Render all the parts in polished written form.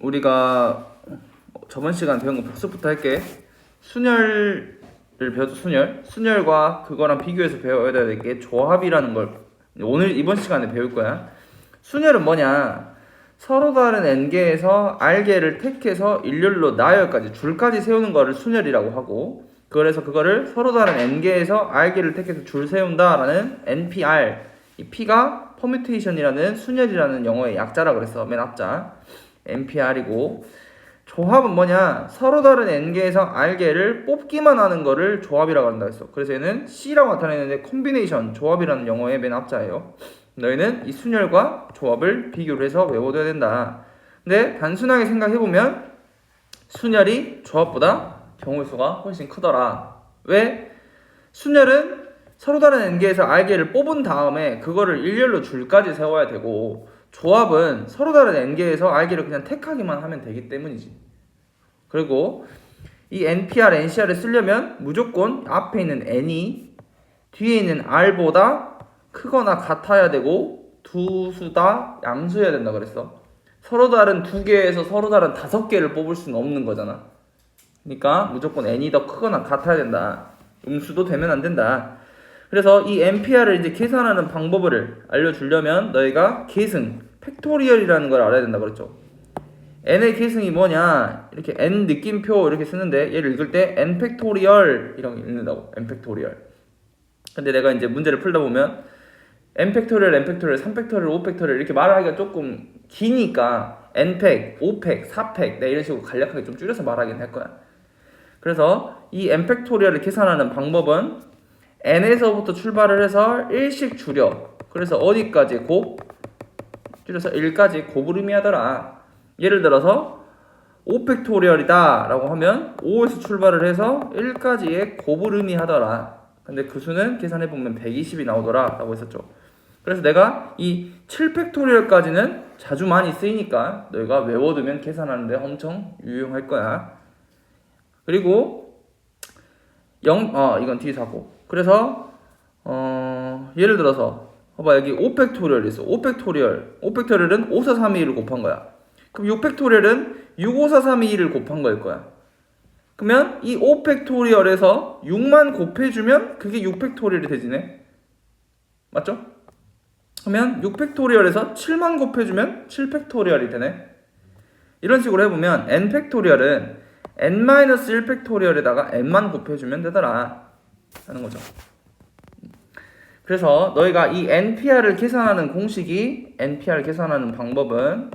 우리가 저번 시간 배운 거 복습부터 할게. 순열을 배웠죠. 순열과 그거랑 비교해서 배워야 될 게 조합이라는 걸 오늘 이번 시간에 배울 거야. 순열은 뭐냐? 서로 다른 n개에서 r개를 택해서 일렬로 나열까지 줄까지 세우는 거를 순열이라고 하고, 그래서 그거를 서로 다른 n개에서 r개를 택해서 줄 세운다라는 NPR. 이 P가 퍼뮤테이션이라는 순열이라는 영어의 약자라 그랬어. 맨 앞자 NPR이고, 조합은 뭐냐? 서로 다른 n개에서 r개를 뽑기만 하는 거를 조합이라고 한다 했어. 그래서 얘는 C라고 나타내는데 콤비네이션, 조합이라는 영어의 맨 앞자예요. 너희는 이 순열과 조합을 비교를 해서 외워둬야 된다. 근데 단순하게 생각해보면 순열이 조합보다 경우의 수가 훨씬 크더라. 왜? 순열은 서로 다른 n개에서 r개를 뽑은 다음에 그거를 일렬로 줄까지 세워야 되고, 조합은 서로 다른 n개에서 r개를 그냥 택하기만 하면 되기 때문이지. 그리고 이 NPR, NCR을 쓰려면 무조건 앞에 있는 n이 뒤에 있는 r보다 크거나 같아야 되고 두 수 다 양수여야 된다 그랬어. 서로 다른 두 개에서 서로 다른 5개를 뽑을 수는 없는 거잖아. 그러니까 무조건 n이 더 크거나 같아야 된다. 음수도 되면 안 된다. 그래서 이 NPR을 이제 계산하는 방법을 알려주려면 너희가 계승, 팩토리얼이라는 걸 알아야 된다 그랬죠. n의 계승이 뭐냐? 이렇게 n 느낌표 이렇게 쓰는데 얘를 읽을 때 n 팩토리얼 이런 거 읽는다고. n 팩토리얼. 근데 내가 이제 문제를 풀다 보면 n 팩토리얼, n 팩토리얼, 3 팩토리얼, 5 팩토리얼 이렇게 말하기가 조금 기니까 n 팩, 5 팩, 4 팩 내가 이런 식으로 간략하게 좀 줄여서 말하긴 할 거야. 그래서 이 n 팩토리얼을 계산하는 방법은 n에서부터 출발을 해서 1씩 줄여. 그래서 어디까지? 곱 줄여서 1까지 곱을 의미하더라. 예를 들어서 5 팩토리얼이다 라고 하면 5에서 출발을 해서 1까지의 곱을 의미하더라. 근데 그 수는 계산해보면 120이 나오더라 라고 했었죠. 그래서 내가 이 7 팩토리얼까지는 자주 많이 쓰이니까 너희가 외워두면 계산하는데 엄청 유용할 거야. 그리고 이건 뒤에서 하고, 그래서 예를 들어서 봐봐, 여기 5 팩토리얼이 있어. 5 팩토리얼은 5, 4, 3, 2, 1을 곱한 거야. 그럼 6 팩토리얼은 6, 5, 4, 3, 2, 1을 곱한 거일 거야. 그러면 이 5 팩토리얼에서 6만 곱해주면 그게 6 팩토리얼이 되지네. 맞죠? 그러면 6 팩토리얼에서 7만 곱해주면 7 팩토리얼이 되네. 이런 식으로 해보면 n 팩토리얼은 n-1 팩토리얼에다가 n만 곱해주면 되더라 하는 거죠. 그래서 너희가 이 NPR을 계산하는 공식이, NPR을 계산하는 방법은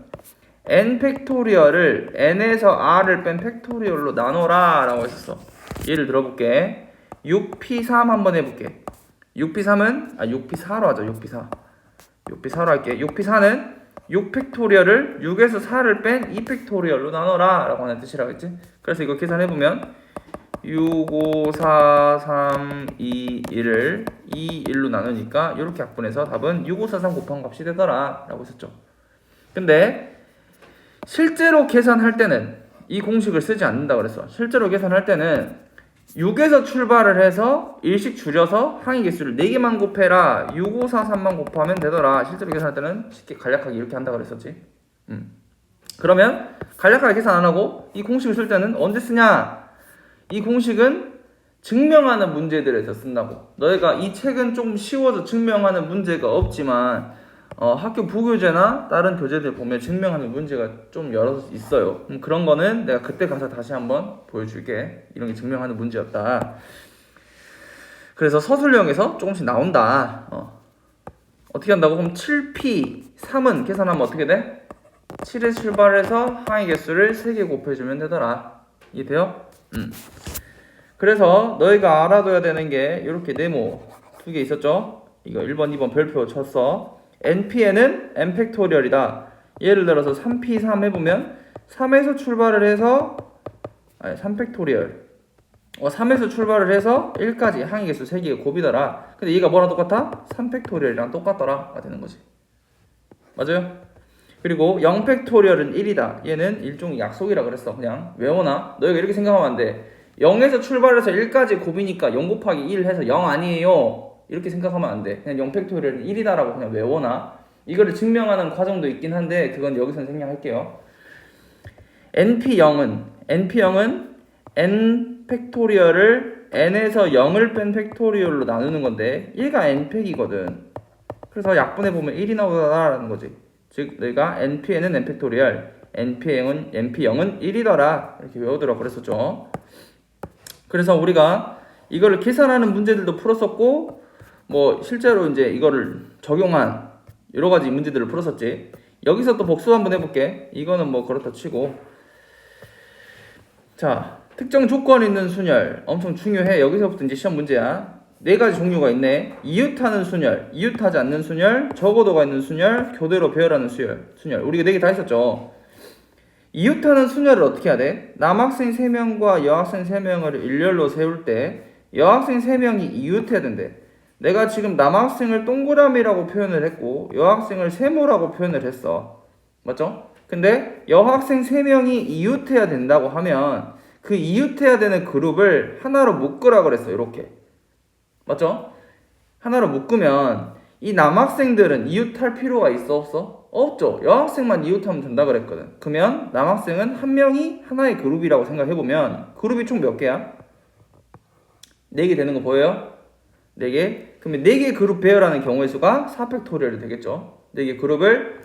n 팩토리얼을 n에서 r을 뺀 팩토리얼로 나눠라 라고 했었어. 예를 들어볼게. 6p3 한번 해볼게. 6p3은 6p4로 하자. 6p4로 할게. 6p4는 6 팩토리얼을 6에서 4를 뺀 2 팩토리얼로 나눠라 라고 하는 뜻이라고 했지. 그래서 이거 계산해보면 6, 5, 4, 3, 2, 1을 2, 1로 나누니까 이렇게 약분해서 답은 6, 5, 4, 3 곱한 값이 되더라 라고 했었죠. 근데 실제로 계산할 때는 이 공식을 쓰지 않는다 그랬어. 실제로 계산할 때는 6에서 출발을 해서 1씩 줄여서 항의 개수를 4개만 곱해라. 6, 5, 4, 3만 곱하면 되더라. 실제로 계산할 때는 쉽게 간략하게 이렇게 한다 그랬었지. 그러면 간략하게 계산 안 하고 이 공식을 쓸 때는 언제 쓰냐? 이 공식은 증명하는 문제들에서 쓴다고. 너희가 이 책은 좀 쉬워서 증명하는 문제가 없지만 학교 부교재나 다른 교재들 보면 증명하는 문제가 좀 여러 있어요. 그런 거는 내가 그때 가서 다시 한번 보여줄게. 이런 게 증명하는 문제였다. 그래서 서술형에서 조금씩 나온다. 어떻게 한다고? 그럼 7p 3은 계산하면 어떻게 돼? 7에 출발해서 항의 개수를 3개 곱해주면 되더라. 이해돼요? 그래서 너희가 알아둬야 되는 게 이렇게 네모 2개 있었죠? 이거 1번, 2번 별표 쳤어. NPN은 n 팩토리얼이다. 예를 들어서 3p3 해보면 3에서 출발을 해서 3 팩토리얼 3에서 출발을 해서 1까지 항의 개수 3개의 곱이더라. 근데 얘가 뭐랑 똑같아? 3 팩토리얼이랑 똑같더라가 되는 거지. 맞아요? 그리고 0 팩토리얼은 1이다. 얘는 일종의 약속이라 그랬어. 그냥 외워놔. 너희가 이렇게 생각하면 안 돼. 0에서 출발해서 1까지 곱이니까 0 곱하기 1 해서 0 아니에요. 이렇게 생각하면 안 돼. 그냥 0 팩토리얼은 1이다라고 그냥 외워놔. 이거를 증명하는 과정도 있긴 한데 그건 여기서 생략할게요. np0은 n 팩토리얼을 n에서 0을 뺀 팩토리얼로 나누는 건데 1가 n팩이거든. 그래서 약분해 보면 1이 나오더라라는 거지. 즉 너희가 npn은 n 팩토리얼, np0은 1이더라 이렇게 외우더라 그랬었죠. 그래서 우리가 이거를 계산하는 문제들도 풀었었고 뭐 실제로 이제 이거를 적용한 여러 가지 문제들을 풀었었지. 여기서 또 복수 한번 해볼게. 이거는 뭐 그렇다 치고. 자, 특정 조건 있는 순열 엄청 중요해. 여기서부터 이제 시험 문제야. 네 가지 종류가 있네. 이웃하는 순열, 이웃하지 않는 순열, 적어도가 있는 순열, 교대로 배열하는 순열. 우리가 네 개 다 했었죠. 이웃하는 순열을 어떻게 해야 돼? 남학생 3명과 여학생 3명을 일렬로 세울 때 여학생 3명이 이웃해야 된대. 내가 지금 남학생을 동그라미라고 표현을 했고 여학생을 세모라고 표현을 했어. 맞죠? 근데 여학생 3명이 이웃해야 된다고 하면 그 이웃해야 되는 그룹을 하나로 묶으라 그랬어. 이렇게. 맞죠? 하나로 묶으면 이 남학생들은 이웃할 필요가 있어 없어? 없죠. 여학생만 이웃하면 된다 그랬거든. 그러면 남학생은 한 명이 하나의 그룹이라고 생각해보면 그룹이 총 몇 개야? 4개 되는 거 보여요? 4개? 그러면 4개 그룹 배열하는 경우의 수가 4팩토리얼이 되겠죠. 4개 그룹을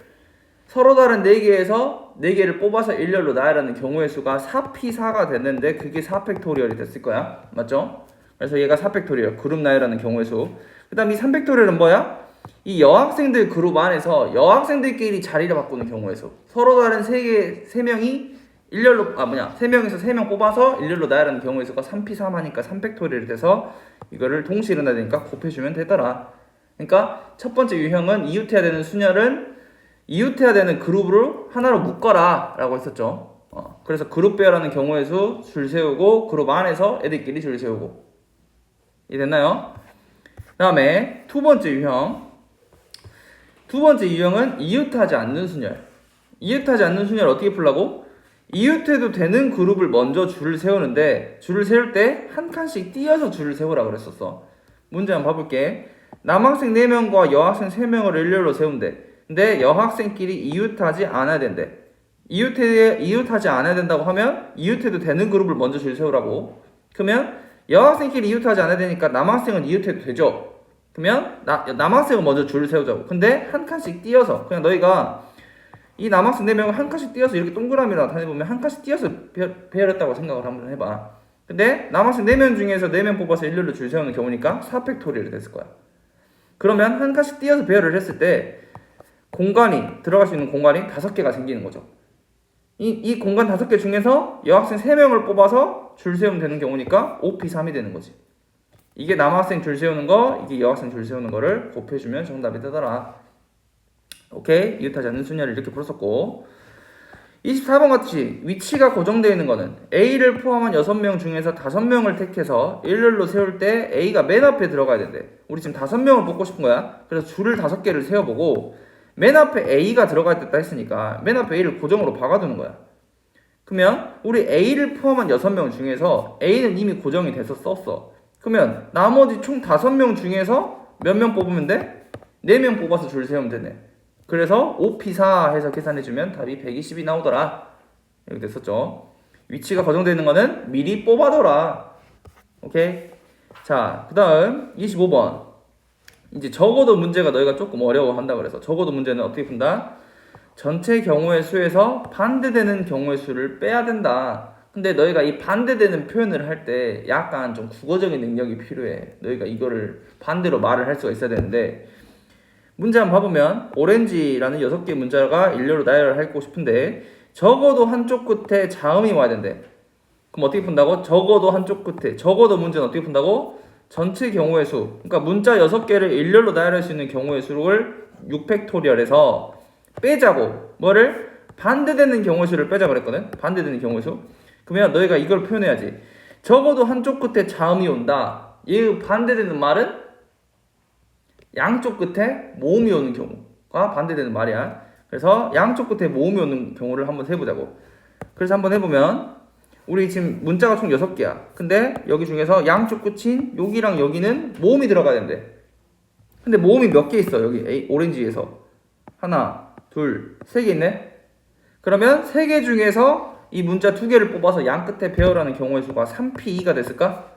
서로 다른 4개에서 4개를 뽑아서 일렬로 나열하는 경우의 수가 4p4가 됐는데 그게 4팩토리얼이 됐을 거야. 맞죠? 그래서 얘가 4팩토리얼 그룹 나열하는 경우의 수. 그 다음 이 3팩토리얼은 뭐야? 이 여학생들 그룹 안에서 여학생들끼리 자리를 바꾸는 경우의 수. 서로 다른 3명이 일렬로 3명에서 3명 뽑아서 일렬로 나열하는 경우의 수가 3p3 하니까 3팩토리얼이 돼서 이거를 동시에 일어나야 되니까 곱해주면 되더라. 그러니까 첫 번째 유형은 이웃해야 되는 순열은 이웃해야 되는 그룹으로 하나로 묶어라 라고 했었죠. 그래서 그룹 배열하는 경우의 수 줄 세우고 그룹 안에서 애들끼리 줄 세우고. 이해됐나요? 그 다음에 두 번째 유형은 이웃하지 않는 순열. 이웃하지 않는 순열 어떻게 풀라고? 이웃해도 되는 그룹을 먼저 줄을 세우는데 줄을 세울 때 한 칸씩 띄어서 줄을 세우라 그랬었어. 문제 한번 봐볼게. 남학생 4명과 여학생 3명을 일렬로 세운대. 근데 여학생끼리 이웃하지 않아야 된대. 이웃하지 않아야 된다고 하면 이웃해도 되는 그룹을 먼저 줄 세우라고. 그러면 여학생끼리 이웃하지 않아야 되니까 남학생은 이웃해도 되죠. 그러면 남학생은 먼저 줄을 세우자고. 근데 한 칸씩 띄어서 그냥 너희가 이 남학생 4명을 한 칸씩 띄어서 이렇게 동그라미로 나타내보면 한 칸씩 띄어서 배열했다고 생각을 한번 해봐. 근데 남학생 4명 중에서 4명 뽑아서 일렬로 줄 세우는 경우니까 4팩토리얼이 됐을 거야. 그러면 한 칸씩 띄어서 배열을 했을 때 들어갈 수 있는 공간이 5개가 생기는 거죠. 이 공간 5개 중에서 여학생 3명을 뽑아서 줄 세우면 되는 경우니까 5p3이 되는 거지. 이게 남학생 줄 세우는 거, 이게 여학생 줄 세우는 거를 곱해주면 정답이 되더라. 오케이? 이웃하지 않는 순열을 이렇게 풀었었고 24번 같이 위치가 고정되어 있는 거는 A를 포함한 6명 중에서 5명을 택해서 일렬로 세울 때 A가 맨 앞에 들어가야 된대. 우리 지금 5명을 뽑고 싶은 거야. 그래서 줄을 5개를 세워보고 맨 앞에 A가 들어갈 때 했으니까 맨 앞에 A를 고정으로 박아두는 거야. 그러면 우리 A를 포함한 6명 중에서 A는 이미 고정이 돼서 썼어. 그러면 나머지 총 5명 중에서 몇 명 뽑으면 돼? 4명 뽑아서 줄 세우면 되네. 그래서 5p4 해서 계산해주면 답이 120이 나오더라. 이렇게 됐었죠. 위치가 고정되어 있는 거는 미리 뽑아둬라. 오케이? 자, 그 다음 25번. 이제 적어도 문제가 너희가 조금 어려워한다 그래서 적어도 문제는 어떻게 푼다? 전체 경우의 수에서 반대되는 경우의 수를 빼야 된다. 근데 너희가 이 반대되는 표현을 할 때 약간 좀 국어적인 능력이 필요해. 너희가 이거를 반대로 말을 할 수가 있어야 되는데 문제 한번 봐보면 오렌지라는 6개의 문자가 일렬로 나열을 하고 싶은데 적어도 한쪽 끝에 자음이 와야 된대. 그럼 어떻게 푼다고? 적어도 한쪽 끝에. 적어도 문제는 어떻게 푼다고? 전체 경우의 수. 그러니까 문자 6개를 일렬로 나열할 수 있는 경우의 수를 6팩토리얼에서 빼자고. 뭐를? 반대되는 경우의 수를 빼자 그랬거든. 반대되는 경우의 수. 그러면 너희가 이걸 표현해야지. 적어도 한쪽 끝에 자음이 온다. 이 반대되는 말은 양쪽 끝에 모음이 오는 경우가 반대되는 말이야. 그래서 양쪽 끝에 모음이 오는 경우를 한번 세보자고. 그래서 한번 해보면 우리 지금 문자가 총 6개야. 근데 여기 중에서 양쪽 끝인 여기랑 여기는 모음이 들어가야 된대. 근데 모음이 몇 개 있어? 여기 오렌지에서 하나, 둘, 3개 있네. 그러면 3개 중에서 이 문자 두 개를 뽑아서 양 끝에 배열하는 경우의 수가 3p2가 됐을까?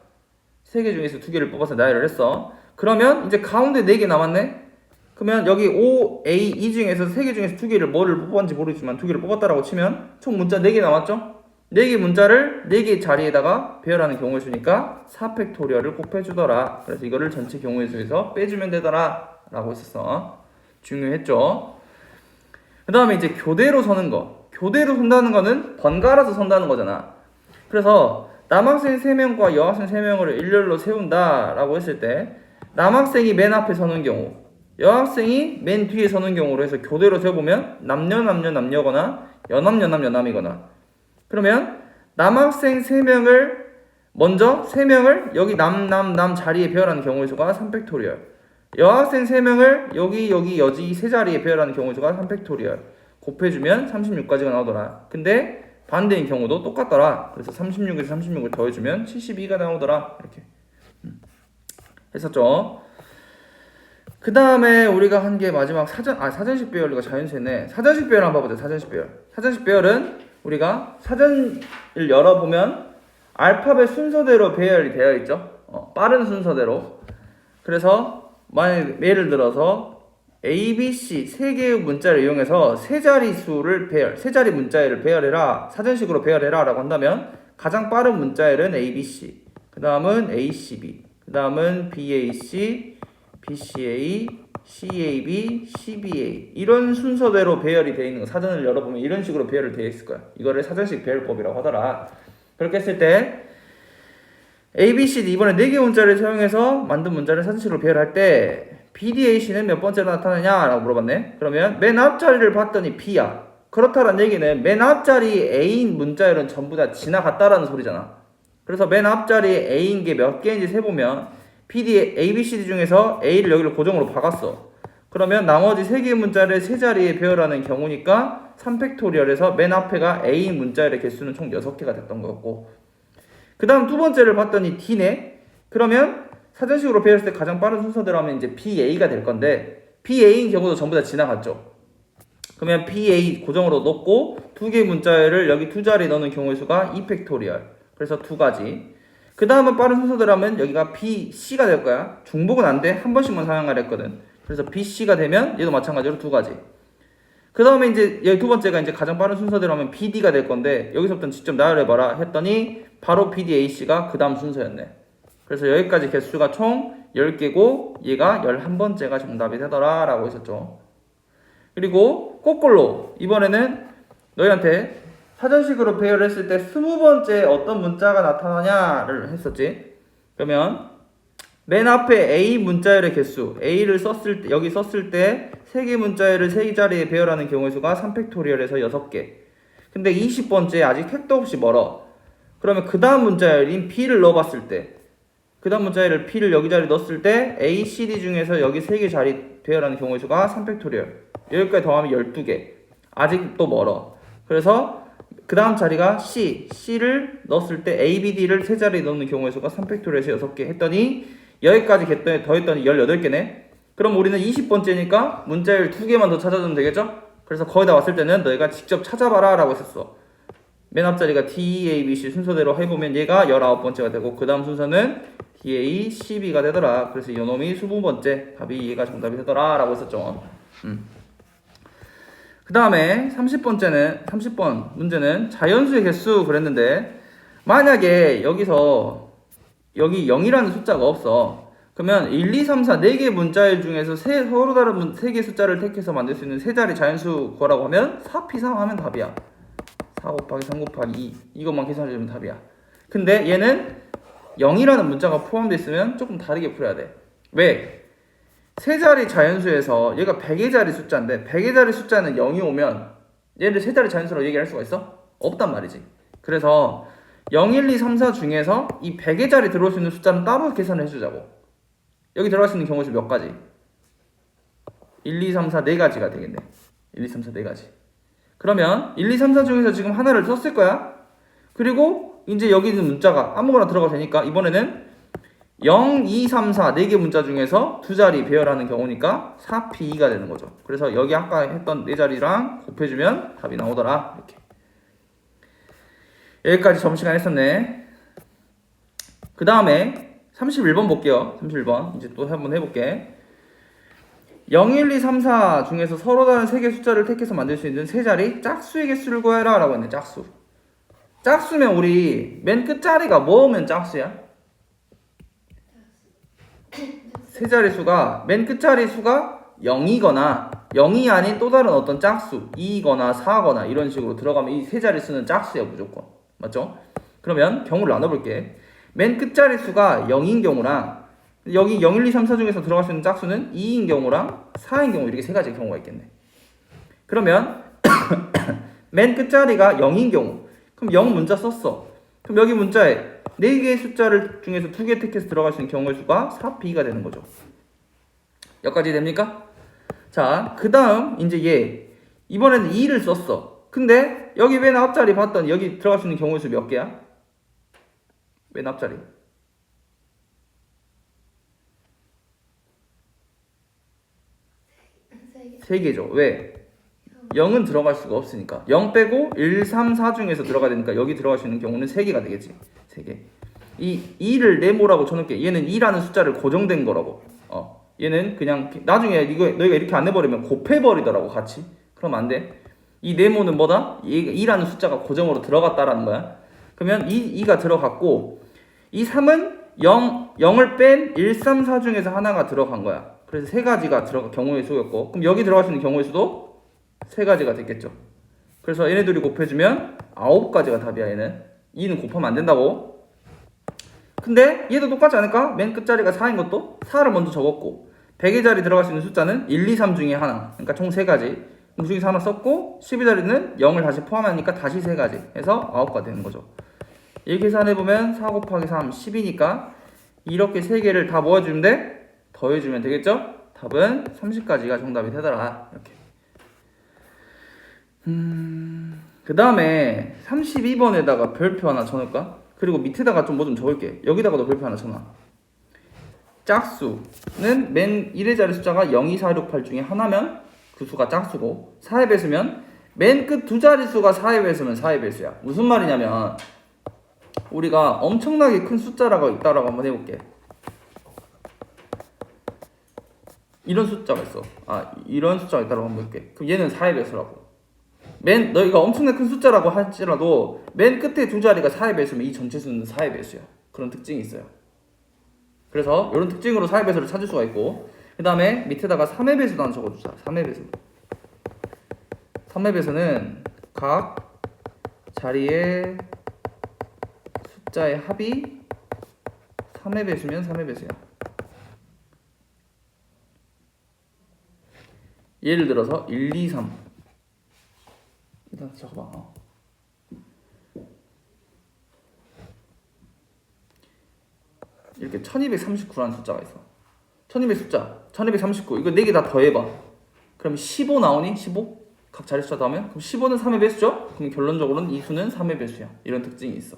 세 개 중에서 두 개를 뽑아서 나열을 했어. 그러면 이제 가운데 4개 남았네? 그러면 여기 O, A, E 중에서 세 개 중에서 두 개를 뭐를 뽑았는지 모르지만 두 개를 뽑았다라고 치면 총 문자 4개 남았죠? 4개 문자를 4개 자리에다가 배열하는 경우의 수니까 4팩토리얼을 곱해주더라. 그래서 이거를 전체 경우의 수에서 빼주면 되더라 라고 했었어. 중요했죠? 그 다음에 이제 교대로 서는 거. 교대로 선다는 거는 번갈아서 선다는 거잖아. 그래서 남학생 3명과 여학생 3명을 일렬로 세운다 라고 했을 때 남학생이 맨 앞에 서는 경우, 여학생이 맨 뒤에 서는 경우로 해서 교대로 세워보면 남녀거나 여남이거나. 그러면 남학생 3명을 먼저 3명을 여기 남 자리에 배열하는 경우의 수가 3팩토리얼, 여학생 3명을 여기 여지 세 자리에 배열하는 경우의 수가 3팩토리얼 곱해주면 36까지가 나오더라. 근데 반대인 경우도 똑같더라. 그래서 36에서 36을 더해주면 72가 나오더라. 이렇게 했었죠. 그 다음에 우리가 한 게 마지막 사전식 배열과 자연수네. 사전식 배열 한번 봐보자. 사전식 배열은 우리가 사전을 열어보면 알파벳 순서대로 배열이 되어 있죠. 빠른 순서대로. 그래서 만약 예를 들어서 A, B, C 세 개의 문자를 이용해서 세 자리 문자열을 배열해라. 사전식으로 배열해라 라고 한다면 가장 빠른 문자열은 A, B, C, 그 다음은 A, C, B, 그 다음은 B, A, C, B, C, A, C, A, B, C, B, A 이런 순서대로 배열이 되어 있는 거. 사전을 열어보면 이런 식으로 배열이 되어 있을 거야. 이거를 사전식 배열법이라고 하더라. 그렇게 했을 때 A, B, C, D 이번에 4개 문자를 사용해서 만든 문자를 사전식으로 배열할 때 B, D, A, C는 몇 번째로 나타나냐? 라고 물어봤네. 그러면 맨 앞자리를 봤더니 B야. 그렇다는 얘기는 맨 앞자리 A인 문자열은 전부 다 지나갔다라는 소리잖아. 그래서 맨 앞자리 A인 게 몇 개인지 세보면 A, B, C, D 중에서 A를 여기를 고정으로 박았어. 그러면 나머지 3개의 문자를 세 자리에 배열하는 경우니까 3팩토리얼에서 맨 앞에가 A인 문자열의 개수는 총 6개가 됐던 거였고, 그 다음 두 번째를 봤더니 D네. 그러면 사전식으로 배열했을 때 가장 빠른 순서대로 하면 이제 BA가 될 건데 BA인 경우도 전부 다 지나갔죠. 그러면 BA 고정으로 넣고 두 개의 문자열을 여기 두 자리에 넣는 경우의 수가 2팩토리얼. 그래서 두 가지. 그 다음은 빠른 순서대로 하면 여기가 BC가 될 거야. 중복은 안 돼. 한 번씩만 사용하려 했거든. 그래서 BC가 되면 얘도 마찬가지로 두 가지. 그 다음에 이제 여기 두 번째가 이제 가장 빠른 순서대로 하면 BD가 될 건데 여기서부터 직접 나열해봐라 했더니 바로 BDAC가 그 다음 순서였네. 그래서 여기까지 개수가 총 10개고 얘가 11번째가 정답이 되더라 라고 했었죠. 그리고 거꾸로 이번에는 너희한테 사전식으로 배열했을 때 20번째 어떤 문자가 나타나냐를 했었지. 그러면 맨 앞에 A 문자열의 개수, A를 썼을 때, 여기 썼을 때 3개 문자열을 3자리에 배열하는 경우의 수가 3팩토리얼에서 6개. 근데 20번째 아직 택도 없이 멀어. 그러면 그 다음 문자열인 B를 넣어봤을 때, 그 다음 문자열을 P를 여기 자리에 넣었을 때 A, C, D 중에서 여기 3개 자리 배열하는 경우의 수가 3팩토리얼. 여기까지 더하면 12개. 아직도 멀어. 그래서 그 다음 자리가 C를 넣었을 때 A, B, D를 세 자리에 넣는 경우의 수가 3팩토리얼에서 6개 했더니 여기까지 더했더니 18개네. 그럼 우리는 20번째니까 문자열 2개만 더 찾아주면 되겠죠? 그래서 거의 다 왔을 때는 너희가 직접 찾아봐라 라고 했었어. 맨 앞자리가 D, A, B, C 순서대로 해보면 얘가 19번째가 되고 그 다음 순서는 D, A, C, B가 되더라. 그래서 이놈이 20번째 답이 얘가 정답이 되더라 라고 했었죠. 그 다음에 30번 문제는 자연수의 개수 그랬는데 만약에 여기 0이라는 숫자가 없어. 그러면 1, 2, 3, 4 4개 문자열 중에서 서로 다른 3개 숫자를 택해서 만들 수 있는 세 자리 자연수 거라고 하면 4P3 하면 답이야. 4 곱하기 3 곱하기 2 이것만 계산해주면 답이야. 근데 얘는 0이라는 문자가 포함되어 있으면 조금 다르게 풀어야 돼. 왜? 세 자리 자연수에서 얘가 100의 자리 숫자인데 100의 자리 숫자는 0이 오면 얘를 세 자리 자연수로 얘기할 수가 있어? 없단 말이지. 그래서 0, 1, 2, 3, 4 중에서 이 100의 자리 들어올 수 있는 숫자는 따로 계산을 해주자고. 여기 들어갈 수 있는 경우수 몇 가지? 1, 2, 3, 4 4가지가 되겠네. 1, 2, 3, 4 4가지. 그러면 1, 2, 3, 4 중에서 지금 하나를 썼을 거야. 그리고 이제 여기 있는 문자가 아무거나 들어가도 되니까 이번에는 0, 2, 3, 4 4개 문자 중에서 두 자리 배열하는 경우니까 4P2가 되는 거죠. 그래서 여기 아까 했던 4자리랑 곱해주면 답이 나오더라. 이렇게. 여기까지 점심시간 했었네. 그 다음에 31번 볼게요. 31번 이제 또 한번 해볼게. 0, 1, 2, 3, 4 중에서 서로 다른 세 개의 숫자를 택해서 만들 수 있는 세 자리 짝수의 개수를 구해라 라고 했네. 짝수. 짝수면 우리 맨 끝자리가 뭐면 짝수야? 세 자리 수가 맨 끝자리 수가 0이거나 0이 아닌 또 다른 어떤 짝수 2거나 4거나 이런 식으로 들어가면 이 세 자리 수는 짝수야 무조건. 맞죠? 그러면 경우를 나눠볼게. 맨 끝자리 수가 0인 경우랑 여기 0, 1, 2, 3, 4 중에서 들어갈 수 있는 짝수는 2인 경우랑 4인 경우 이렇게 세 가지 경우가 있겠네. 그러면 맨 끝자리가 0인 경우 그럼 0 문자 썼어. 그럼 여기 문자에 4개의 숫자를 중에서 2개 택해서 들어갈 수 있는 경우의 수가 4b가 되는 거죠. 여기까지 됩니까? 자, 그 다음 이제 얘 이번에는 2를 썼어. 근데 여기 맨 앞자리 봤더니 여기 들어갈 수 있는 경우의 수 몇 개야? 맨 앞자리 3개죠. 왜? 0은 들어갈 수가 없으니까 0 빼고 1, 3, 4 중에서 들어가야 되니까 여기 들어갈 수 있는 경우는 3개가 되겠지. 3개. 이 2를 네모라고 쳐놓을게. 얘는 2라는 숫자를 고정된 거라고. 얘는 그냥 나중에 이거 너희가 이렇게 안 해버리면 곱해버리더라고 같이. 그럼 안 돼. 이 네모는 뭐다? 2라는 숫자가 고정으로 들어갔다라는 거야. 그러면 2가 들어갔고 이 3은 0을 뺀 1, 3, 4 중에서 하나가 들어간 거야. 그래서 세 가지가 들어간 경우의 수였고 그럼 여기 들어갈 수 있는 경우의 수도 세 가지가 됐겠죠. 그래서 얘네들이 곱해주면 9가지가 답이야. 얘는 2는 곱하면 안 된다고. 근데 얘도 똑같지 않을까? 맨 끝자리가 4인 것도 4를 먼저 적었고 100의 자리 들어갈 수 있는 숫자는 1, 2, 3 중에 하나. 그러니까 총 3가지. 그럼 중에서 하나 썼고 10의 자리는 0을 다시 포함하니까 다시 3가지 해서 9가 되는 거죠. 이렇게 계산해보면 4 곱하기 3, 10이니까 이렇게 3개를 다 모아주면 돼? 더해주면 되겠죠? 답은 30까지가 정답이 되더라. 이렇게. 그 다음에 32번에다가 별표 하나 쳐놓을까? 그리고 밑에다가 좀 뭐 좀 적을게. 여기다가도 별표 하나 쳐놔. 짝수는 맨 1의 자리 숫자가 0, 2, 4, 6, 8 중에 하나면 그 수가 짝수고 4의 배수면 맨 끝 두 자리 수가 4의 배수면 4의 배수야. 무슨 말이냐면 우리가 엄청나게 큰 숫자라고 있다라고 한번 해볼게. 이런 숫자가 있어. 이런 숫자가 있다라고 한번 볼게. 그럼 얘는 4의 배수라고. 너희가 엄청나게 큰 숫자라고 할지라도 맨 끝에 두 자리가 4의 배수면 이 전체 수는 4의 배수야. 그런 특징이 있어요. 그래서 이런 특징으로 4의 배수를 찾을 수가 있고 그 다음에 밑에다가 3의 배수도 하나 적어주자. 3의 배수. 3의 배수는 각 자리의 숫자의 합이 3의 배수면 3의 배수야. 예를 들어서 1, 2, 3 일단 적어봐. 이렇게 1239라는 숫자가 있어. 1200 숫자 1239 이거 4개 다 더해봐. 그럼 15 나오니? 15? 각 자리 숫자 더하면? 그럼 15는 3의 배수죠? 그럼 결론적으로는 이 수는 3의 배수야. 이런 특징이 있어.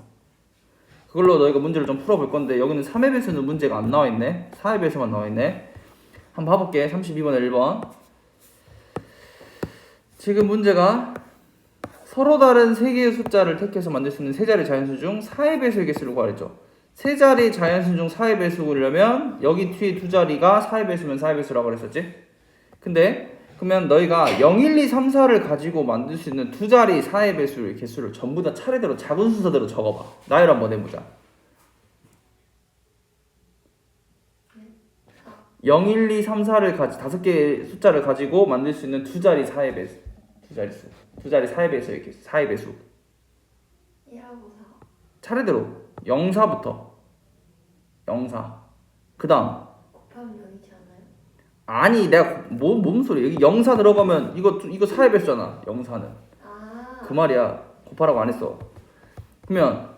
그걸로 너희가 문제를 좀 풀어볼 건데 여기는 3의 배수는 문제가 안 나와있네. 4의 배수만 나와있네. 한번 봐볼게. 32번에 1번. 지금 문제가 서로 다른 3개의 숫자를 택해서 만들 수 있는 세 자리 자연수 중 4의 배수의 개수를 구하랬죠. 세 자리 자연수 중 4의 배수를 여기 뒤에 두 자리가 4의 배수면 4의 배수라고 그랬었지. 근데 그러면 너희가 0, 1, 2, 3, 4를 가지고 만들 수 있는 두 자리 4의 배수의 개수를 전부 다 차례대로 작은 순서대로 적어봐. 나열을 한번 해보자. 0, 1, 2, 3, 4를 5개의 숫자를 가지고 만들 수 있는 두 자리 4의 배수. 두 자리 4의 배수의 개수. 4의 배수. 1하고 4. 차례대로 0, 4부터 0, 4. 그 다음 곱하면 0이지 않아요? 아니 내가 뭔 소리야. 여기 0, 4 들어가면 이거 4의 배수잖아. 0, 4는 그 말이야. 곱하라고 안 했어. 그러면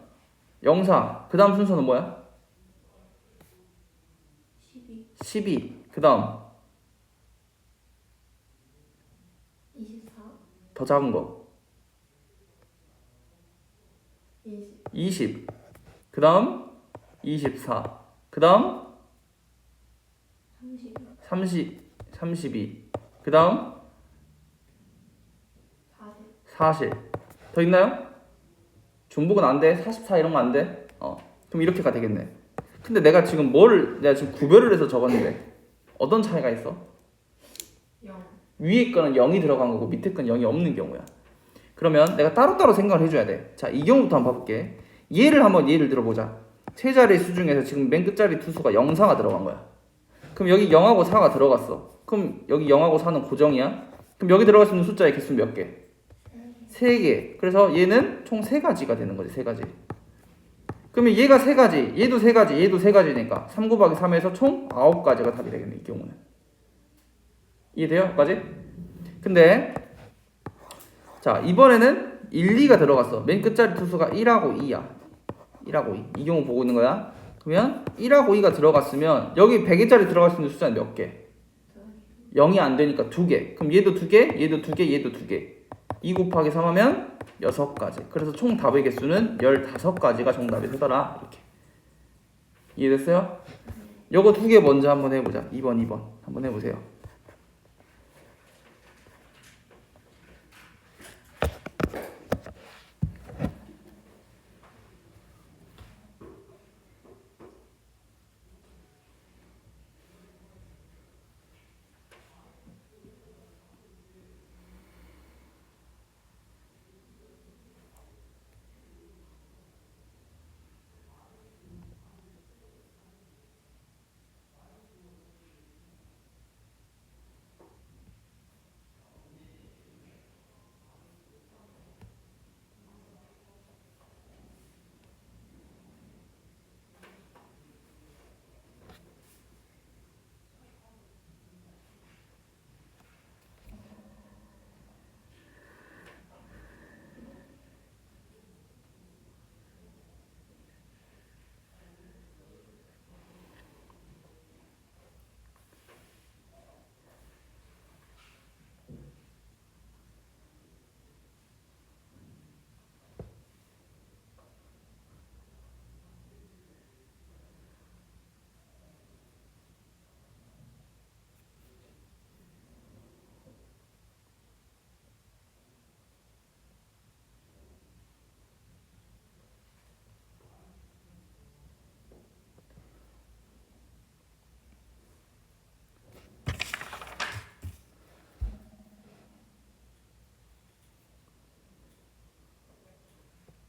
0, 4. 그 다음 순서는 뭐야? 12. 그 다음 24. 더 작은 거 20. 20. 그 다음 24. 그 다음 32. 그 다음 40. 40. 더 있나요? 중복은 안 돼? 44 이런 거 안 돼? 그럼 이렇게가 되겠네. 근데 내가 지금 구별을 해서 적었는데 어떤 차이가 있어? 0. 위에 거는 0이 들어간 거고 밑에 건 0이 없는 경우야. 그러면 내가 따로따로 생각을 해줘야 돼. 자, 이 경우부터 한번 봐볼게. 예를 들어보자. 세 자리 수 중에서 지금 맨 끝자리 투수가 0, 4가 들어간 거야. 그럼 여기 0하고 4가 들어갔어. 그럼 여기 0하고 4는 고정이야. 그럼 여기 들어갈 수 있는 숫자의 개수 몇 개? 3개. 그래서 얘는 총 3가지가 되는 거지. 3가지. 그러면 얘가 3가지, 얘도 3가지, 얘도 3가지니까 3 곱하기 3에서 총 9가지가 답이 되겠네. 이 경우는. 이해돼요? 여기까지? 근데 자, 이번에는 1, 2가 들어갔어. 맨 끝자리 투수가 1하고 2야. 1하고 2. 이 경우 보고 있는 거야. 그러면 1하고 2가 들어갔으면 여기 100개짜리 들어갈 수 있는 숫자는 몇 개? 0이 안 되니까 2개. 그럼 얘도 2개, 얘도 2개, 얘도 2개. 2 곱하기 3 하면 6가지. 그래서 총 답의 개수는 15가지가 정답이 되더라. 이렇게. 이해됐어요? 요거 2개 먼저 한번 해보자. 2번 한번 해보세요.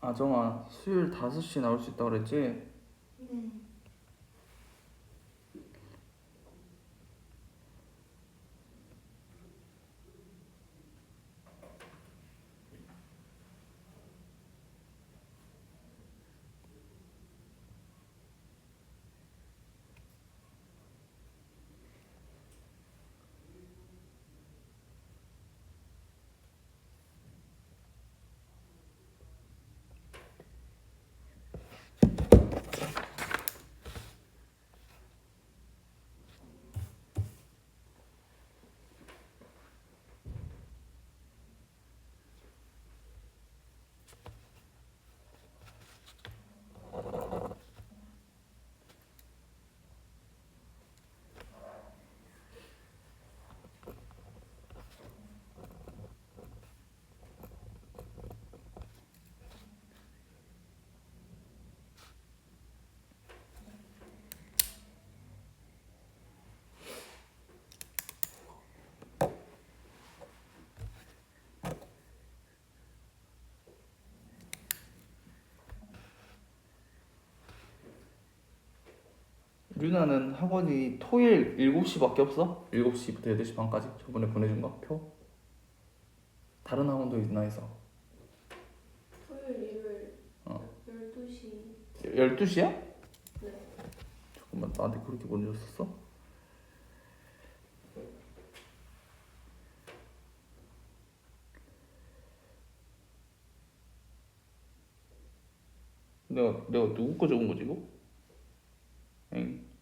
아정아, 수요일 5시 나올 수 있다고 그랬지? 네. 류나는 학원이 토요일 7시밖에 없어? 7시부터 8시 반까지? 저번에 보내준 거 표? 다른 학원도 있나 해서. 토요일, 일요일 어. 12시. 12시야? 네. 잠깐만, 나한테 그렇게 보내줬었어? 내가 누구 거 적은 거지 이거? 엥?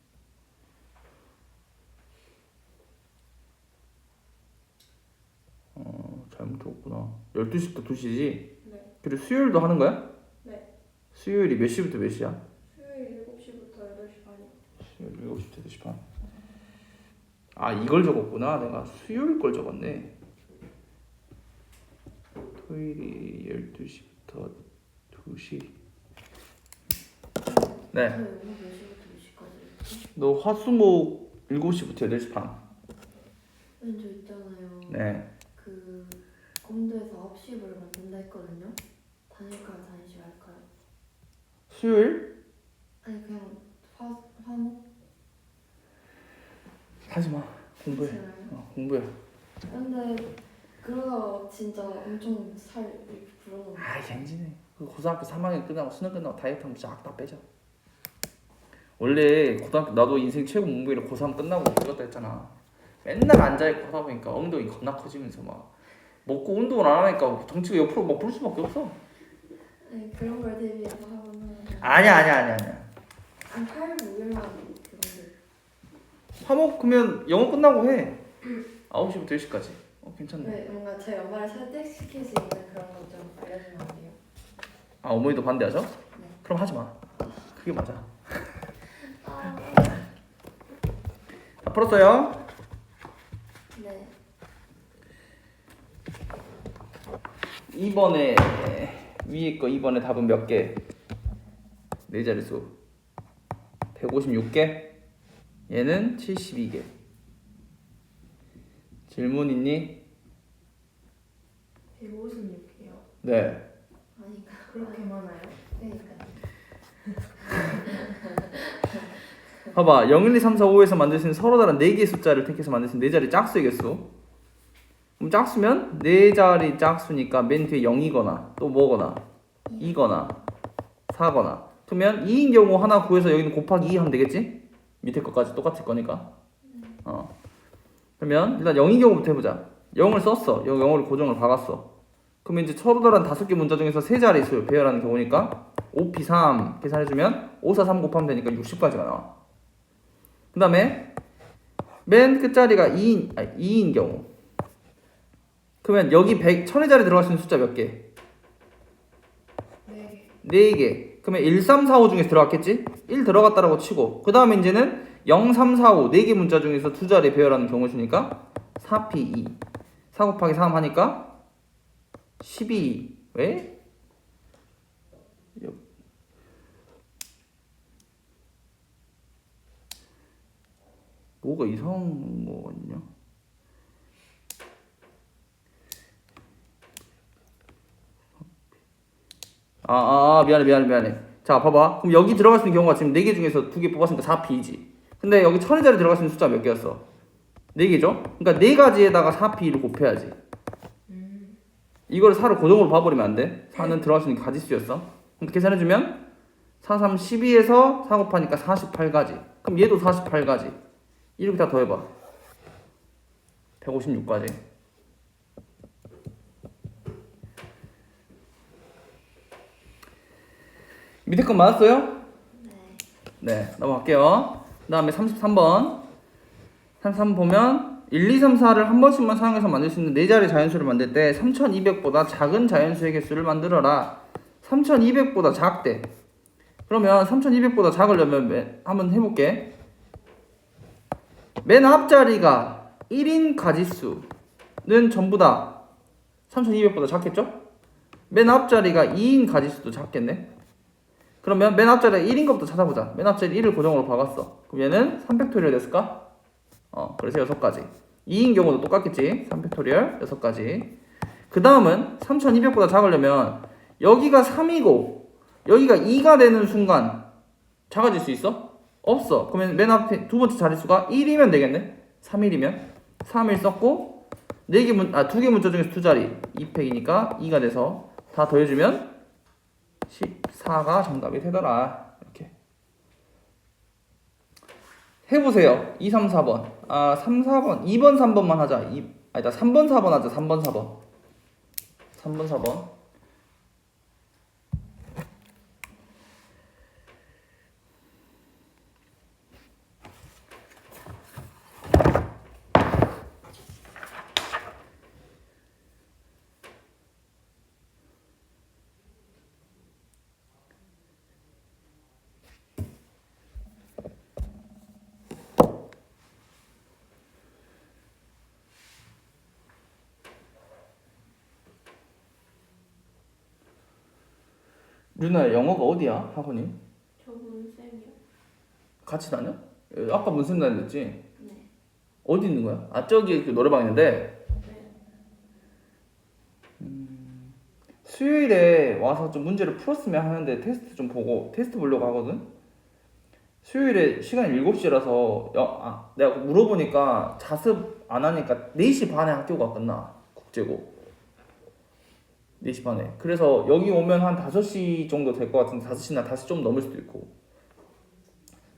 잘못 적었구나. 12시부터 2시지? 네. 그리고 수요일도 하는 거야? 네. 수요일이 몇 시부터 몇 시야? 수요일 7시부터 8시 반이요. 수요일 7시부터 8시 반. 아, 이걸 적었구나. 내가 수요일 걸 적었네. 토요일이 12시부터 2시. 네. 저 영어 몇 시부터 몇 시까지? 너 화수목 7시부터 8시 반. 저 있잖아요. 네. 그 검도에서 업식을 만든다 했거든요. 다닐까요, 다니지 말까요? 수요일? 아니 그냥 화목 하지 마. 공부해. 하시나요? 공부해. 근데 그러다가 진짜 엄청 살 이렇게 불어나고. 아, 겐지네. 그 고등학교 3학년 끝나고 수능 끝나고 다이어트 하면 싹 다 빼자. 원래 고등학교 나도 인생 최고 문부일을 고3 끝나고 그것도 했잖아. 맨날 앉아있고 하다 보니까 엉덩이 겁나 커지면서 막 먹고 운동을 안 하니까 덩치가 옆으로 막 부를 수밖에 없어. 아니 그런 걸 대비해서 하거나. 아니야. 한 8일 5일만 그런데. 화목 그러면 영어 끝나고 해. 9시부터 10시까지. 괜찮네. 네, 뭔가 제 엄마를 설득시킬 수 있는 그런 거 좀 알려주면 안 돼요? 아, 어머니도 반대하죠? 네. 그럼 하지 마. 그게 맞아. 아, 다 풀었어요? 네. 이번에 위에 거 2번에 답은 몇 개? 네 자릿수 156개. 얘는 72개. 질문 있니? 156이요. 네. 아니 그렇게 많아요? 그러니까. 봐봐. 0, 1, 2, 3, 4, 5에서 만들 수 있는 서로 다른 4개의 숫자를 택해서 만들 수 있는 4자리 짝수의 개수. 그럼 짝수면 4자리 짝수니까 맨 뒤에 0이거나 또 뭐거나 2거나 4거나. 그러면 2인 경우 하나 구해서 여기는 곱하기 2 하면 되겠지? 밑에 것까지 똑같을 거니까. 그러면 일단 0인 경우부터 해보자. 0을 썼어. 0을 고정을 박았어. 그러면 이제 서로 다른 5개 문자 중에서 3자릿수 배열하는 경우니까 5p3 계산해주면 5, 4, 3 곱하면 되니까 60까지가 나와. 그 다음에 맨 끝자리가 2인 경우. 그러면 여기 1000의 자리 들어갈 수 있는 숫자 몇 개? 네. 4개. 그러면 1, 3, 4, 5 중에서 들어갔겠지? 1 들어갔다라고 치고 그 다음에 이제는 0, 3, 4, 5 4개 문자 중에서 2자리 배열하는 경우 수니까 4p2 4 곱하기 3 하니까 12. 왜? 뭐가 이상한 거 있냐? 미안해. 자, 봐봐. 그럼 여기 들어갈 수 있는 경우가 지금 4개 중에서 2개 뽑았으니까 4p이지. 근데 여기 1000의 자리 들어갈 수 있는 숫자 몇 개였어? 4개죠? 그러니까 4가지에다가 4p를 곱해야지. 이걸 4를 고정으로 봐버리면 안 돼. 4는 들어갈 수 있는 가지수였어. 그럼 계산해주면 4, 3, 12에서 4 곱하니까 48가지. 그럼 얘도 48가지. 이렇게 다 더해봐. 156가지. 밑에 건 맞았어요? 네, 넘어갈게요. 그 다음에 33번. 33번 보면 1, 2, 3, 4를 한 번씩만 사용해서 만들 수 있는 4자리 자연수를 만들 때 3200보다 작은 자연수의 개수를 만들어라. 3200보다 작대. 그러면 3200보다 작으려면 한번 해볼게. 맨 앞자리가 1인 가지수는 전부 다 3200보다 작겠죠? 맨 앞자리가 2인 가지수도 작겠네. 그러면 맨 앞자리에 1인 것부터 찾아보자. 맨 앞자리 1을 고정으로 박았어. 그럼 얘는 3팩토리얼 됐을까? 그래서 6가지. 2인 경우도 똑같겠지. 3팩토리얼 6가지. 그 다음은 3200보다 작으려면 여기가 3이고 여기가 2가 되는 순간 작아질 수 있어? 없어. 그러면 맨 앞에 두 번째 자릿수가 1이면 되겠네. 3일이면 3일 썼고 2개 문자 중에서 2자리 2팩이니까 2가 돼서 다 더해주면 14가 정답이 되더라. 이렇게 해보세요. 2, 3, 4번 3, 4번 2번, 3번만 하자. 아니다 3번, 4번 하자. 3번, 4번 3번, 4번 유나 영어가 어디야? 학원이? 저 문쌤이요. 같이 다녀? 아까 문쌤 다녔지? 네. 어디 있는 거야? 아 저기 그 노래방 있는데 네. 수요일에 와서 좀 문제를 풀었으면 하는데 테스트 좀 보고 테스트 보려고 하거든? 수요일에 시간이 7시라서 내가 물어보니까 자습 안 하니까 4시 반에 학교가 끝나 국제고 4시 반에 그래서 여기 오면 한 5시 정도 될 것 같은데 5시나 5시 좀 넘을 수도 있고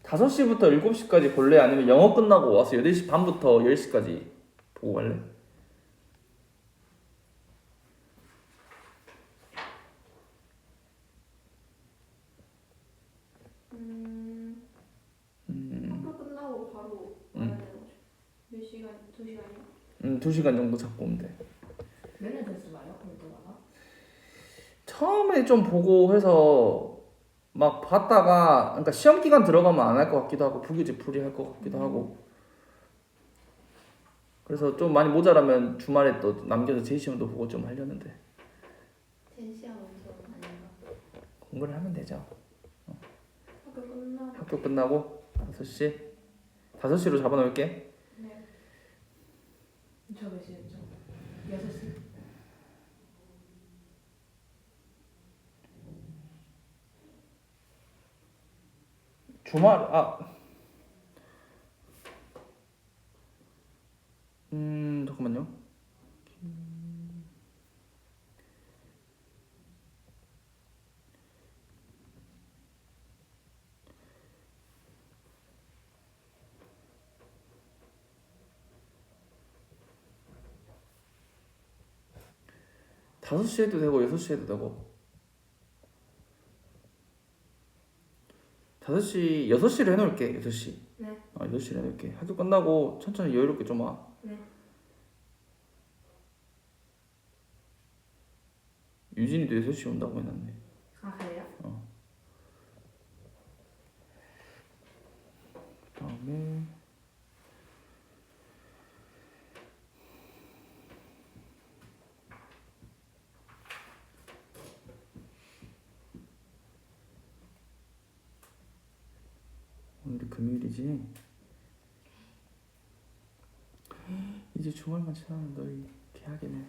5시부터 7시까지 볼래? 아니면 영어 끝나고 와서 8시 반부터 10시까지 보고 갈래? 학교 끝나고 바로 와야 되는 거죠. 몇 시간? 2시간이요? 2시간 정도 잡고 오면 돼. 맨날 테스트 봐요? 올 때마다? 처음에 좀 보고 해서 막 봤다가 그러니까 시험 기간 들어가면 안 할 것 같기도 하고 부규제 풀이 할 것 같기도 하고 그래서 좀 많이 모자라면 주말에 또 남겨서 제시험도 보고 좀 하려는데 제시하면 좀 아닌가? 공부를 하면 되죠. 학교 끝나고. 학교 끝나고 5시 5시로 잡아놓을게. 네. 저 몇 시였죠? 6시? 주말 잠깐만요. 다섯 시 해도 되고 6시 해도 되고 5시 6시로 해놓을게. 6시. 네. 6시로 해놓을게. 학교 끝나고 천천히 여유롭게 좀 와. 네. 유진이도 6시 온다고 해놨네. 아 그래요? 그다음에 오늘이 금요일이지. 이제 주말만 지나면 너희 개하겠네.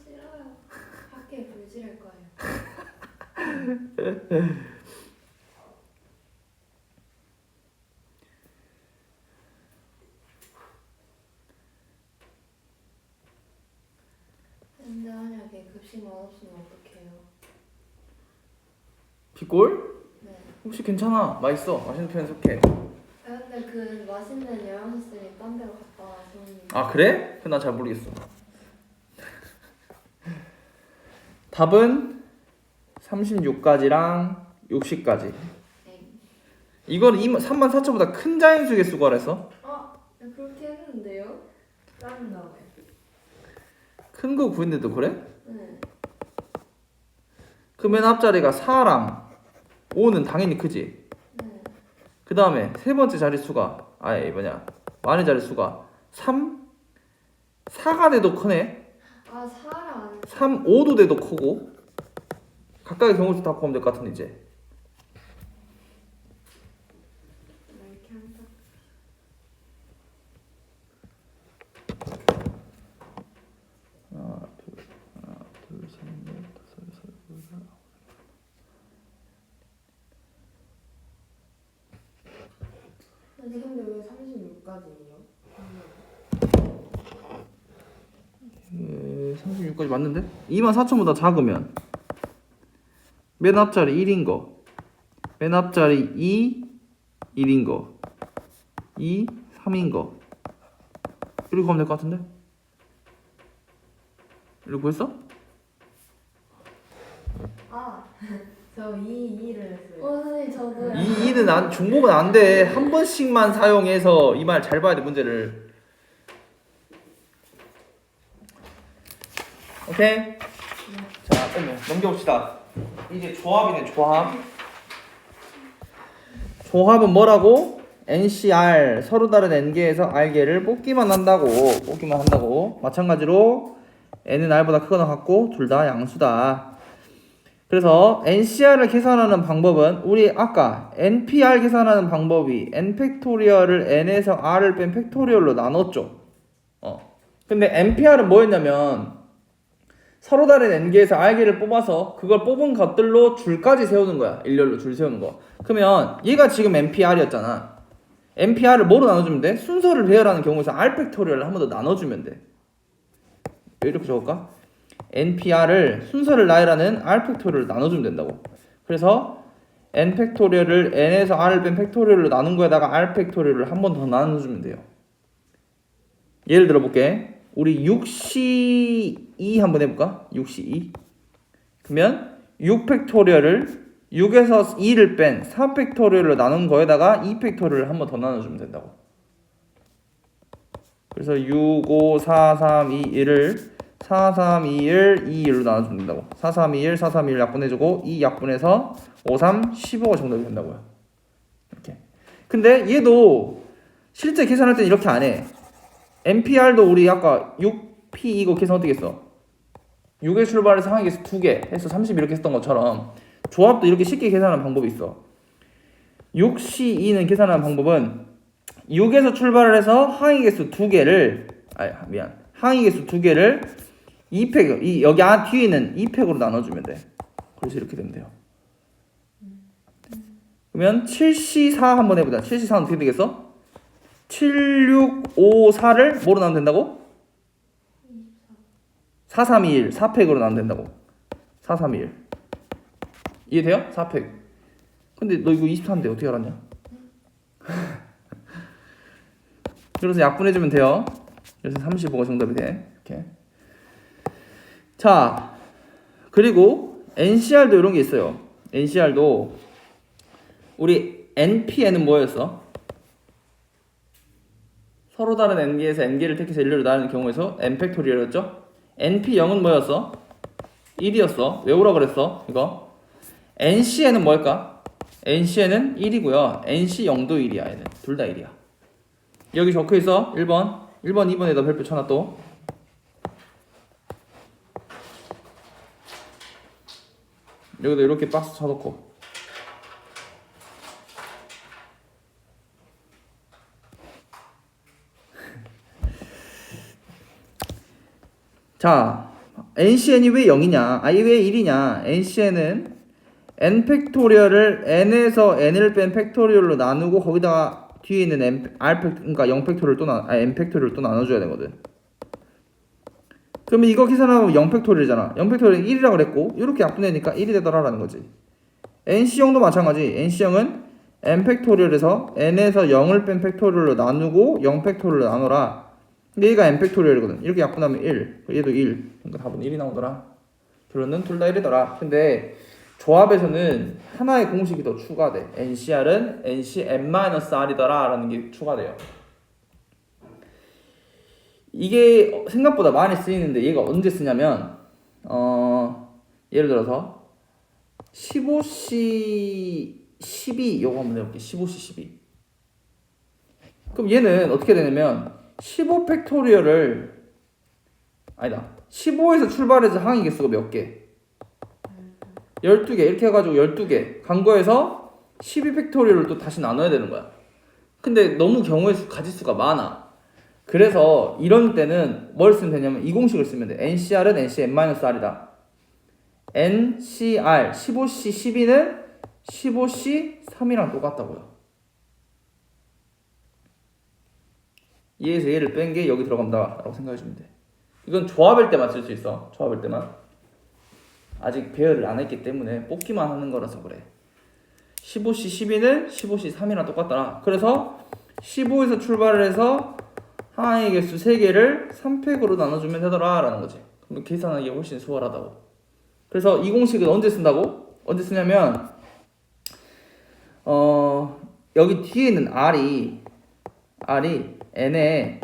싫어요. 밖에 불지를 거예요. 근데 만약에 급식 맛없으면 어떡해요? 빗골? 네. 혹시 괜찮아? 맛있어. 맛있는 편에 속해. 근데 그 맛있는 영양실이 딴 데로 갔다 와서. 아 그래? 그건 난 잘 모르겠어. 답은 36가지랑 60가지. 이건 34,000보다 큰 자연수의 수거라 했어. 그렇게 했는데요? 다른 다음에 큰 거 구했는데도 그래? 네. 그 맨 앞자리가 4랑 5는 당연히 크지. 네. 그 다음에 세 번째 자릿수가 만의 자릿수가 3? 4가 돼도 크네. 4랑 3, 5도 돼도 크고 각각의 경우수 다 포함될 것 같은데 이제 이렇게 한다. 하나, 둘, 셋, 넷, 다섯, 여섯, 일곱, 여덟, 근데 왜 36까지예요? 36까지 맞는데? 24,000보다 작으면 맨 앞자리 1인 거, 맨 앞자리 2, 1인 거, 2, 3인 거 이렇게 하면 될 것 같은데? 이렇게 구했어? 저 2를 했어요. 선생님 저도요. 이 2는 중복은 안 돼. 한 번씩만 사용해서 이 말 잘 봐야 돼 문제를. 오케이? 자, 넘겨봅시다. 이제 조합이네, 조합. 조합은 뭐라고? NCR, 서로 다른 N개에서 R개를 뽑기만 한다고. 마찬가지로 N은 R보다 크거나 같고 둘 다 양수다. 그 그래서 NCR을 계산하는 방법은 우리 아까 NPR 계산하는 방법이 n 팩토리얼을 n에서 r을 뺀 팩토리얼로 나눴죠. 근데 NPR은 뭐였냐면 서로 다른 n개에서 r개를 뽑아서 그걸 뽑은 것들로 줄까지 세우는 거야. 일렬로 줄 세우는 거. 그러면 얘가 지금 NPR이었잖아. NPR을 뭐로 나눠주면 돼? 순서를 배열하는 경우에서 r 팩토리얼을 한 번 더 나눠주면 돼. 이렇게 적을까? NPR을 순서를 나열하는 r 팩토리얼을 나눠주면 된다고. 그래서 n 팩토리얼을 n에서 r을 뺀 팩토리얼로 나눈 거에다가 r 팩토리얼을 한 번 더 나눠주면 돼요. 예를 들어 볼게. 우리 6C2 한번 해볼까? 6C2. 그러면 6 팩토리얼을 6에서 2를 뺀 4 팩토리얼로 나눈 거에다가 2 팩토리얼을 한 번 더 나눠주면 된다고. 그래서 6, 5, 4, 3, 2, 1을 4, 3, 2, 1, 2, 1로 나눠주면 된다고. 4, 3, 2, 1, 4, 3, 2, 1 약분해주고 2 약분해서 5, 3, 15가 정답이 된다고요. 이렇게. 근데 얘도 실제 계산할 때는 이렇게 안 해. NPR도 우리 아까 6P 이거 계산 어떻게 했어? 6의 출발해서 항의 개수 2개 해서 30 이렇게 했던 것처럼 조합도 이렇게 쉽게 계산하는 방법이 있어. 6C2는 계산하는 방법은 6에서 출발을 해서 항의 개수 2개를 항의 개수 2개를 2팩 여기 뒤에 있는 2팩으로 나눠주면 돼. 그래서 이렇게 되면 돼요. 그러면 7C4 한번 해보자. 7C4는 어떻게 되겠어? 7, 6, 5, 4를 뭐로 나누면 된다고? 4, 3, 2, 1 4팩으로 나누면 된다고. 4, 3, 2, 1 이해돼요? 4팩. 근데 너 이거 24인데 어떻게 알았냐? 그래서 약분해주면 돼요. 그래서 35가 정답이 돼. 이렇게. 자, 그리고 NCR도 이런 게 있어요. NCR도 우리 NPN은 뭐였어? 서로 다른 n개에서 n개를 택해서 일렬로 나누는 경우에서 n 팩토리얼이었죠? NP0은 뭐였어? 1이었어. 왜 오라 그랬어? 이거. NCN은 뭘까? NCN은 1이고요. NC0도 1이야. 얘는 둘 다 1이야. 여기 적혀있어. 1번 2번에다 별표 쳐놔 또. 여기도 이렇게 박스 쳐놓고. 자, NCN이 왜 0이냐? 왜 1이냐? NCN은 n 팩토리얼을 n에서 n을 뺀 팩토리얼로 나누고 거기다가 뒤에 있는 그러니까 0 팩토리얼 n 팩토리얼 또 나눠줘야 되거든. 그러면 이거 계산하면 0 팩토리얼이잖아. 0 팩토리얼 1이라고 그랬고 이렇게 약분되니까 1이 되더라라는 거지. NC0도 마찬가지. NC0은 n 팩토리얼에서 n에서 0을 뺀 팩토리얼로 나누고 0 팩토리얼로 나눠라. 근데 얘가 n 팩토리얼이거든. 이렇게 약분하면 1. 얘도 1. 그러니까 답은 1이 나오더라. 결론은 둘 다 1이더라. 근데 조합에서는 하나의 공식이 더 추가돼. NCR은 NCn-R이더라 라는 게 추가돼요. 이게 생각보다 많이 쓰이는데 얘가 언제 쓰냐면 예를 들어서 15C 12 요거 한번 해볼게. 15C 12. 그럼 얘는 어떻게 되냐면 15 팩토리얼을 15에서 출발해서 항의 개수가 몇 개? 12개 이렇게 해가지고 12개 간 거에서 12 팩토리얼을 또 다시 나눠야 되는 거야. 근데 너무 경우의 수 가지수가 많아. 그래서 이런 때는 뭘 쓰면 되냐면 이 공식을 쓰면 돼. NCR은 NCn-R이다. NCR 15C 12는 15C 3이랑 똑같다고요. 얘에서 얘를 뺀 게 여기 들어간다 라고 생각해주면 돼. 이건 조합일 때만 쓸 수 있어. 조합일 때만. 아직 배열을 안 했기 때문에 뽑기만 하는 거라서 그래. 15C 12는 15C 3이랑 똑같더라. 그래서 15에서 출발을 해서 항의 개수 3개를 3팩으로 나눠주면 되더라 라는 거지. 그럼 계산하기 훨씬 수월하다고. 그래서 이 공식은 언제 쓴다고? 언제 쓰냐면 여기 뒤에 있는 R이 n의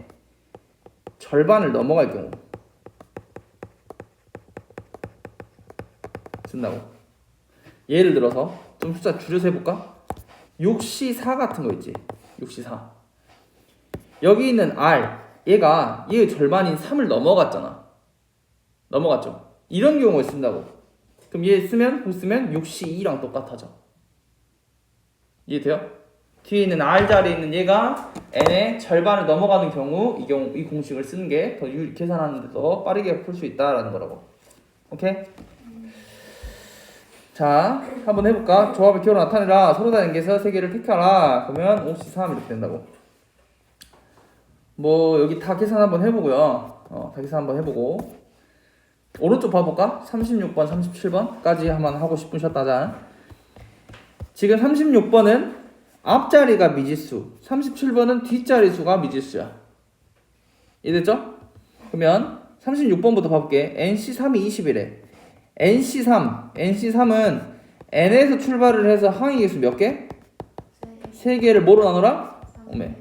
절반을 넘어갈 경우 쓴다고. 예를 들어서 좀 숫자 줄여서 해볼까? 6C4 같은 거 있지. 6C4 여기 있는 R 얘가 얘의 절반인 3을 넘어갔잖아. 넘어갔죠. 이런 경우에 쓴다고. 그럼 얘 쓰면 6C2랑 똑같아져. 이해돼요? 뒤에 있는 R 자리에 있는 얘가 n의 절반을 넘어가는 경우 이 공식을 쓰는 게 더 계산하는 데 더 빠르게 풀 수 있다라는 거라고. 오케이? 자, 한번 해볼까? 조합의 기호를 나타내라. 서로 다른 개에서 세 개를 택하라. 그러면 5C3 이렇게 된다고. 뭐 여기 다 계산 한번 해보고요. 다 계산 한번 해보고 오른쪽 봐볼까? 36번, 37번까지 한번 하고 싶으셨다자. 지금 36번은 앞자리가 미지수, 37번은 뒷자리 수가 미지수야. 이해됐죠? 그러면 36번부터 봐볼게. NC3이 20이래. NC3은 N에서 출발을 해서 항의 개수 몇 개? 3개를 뭐로 나누라? 오메.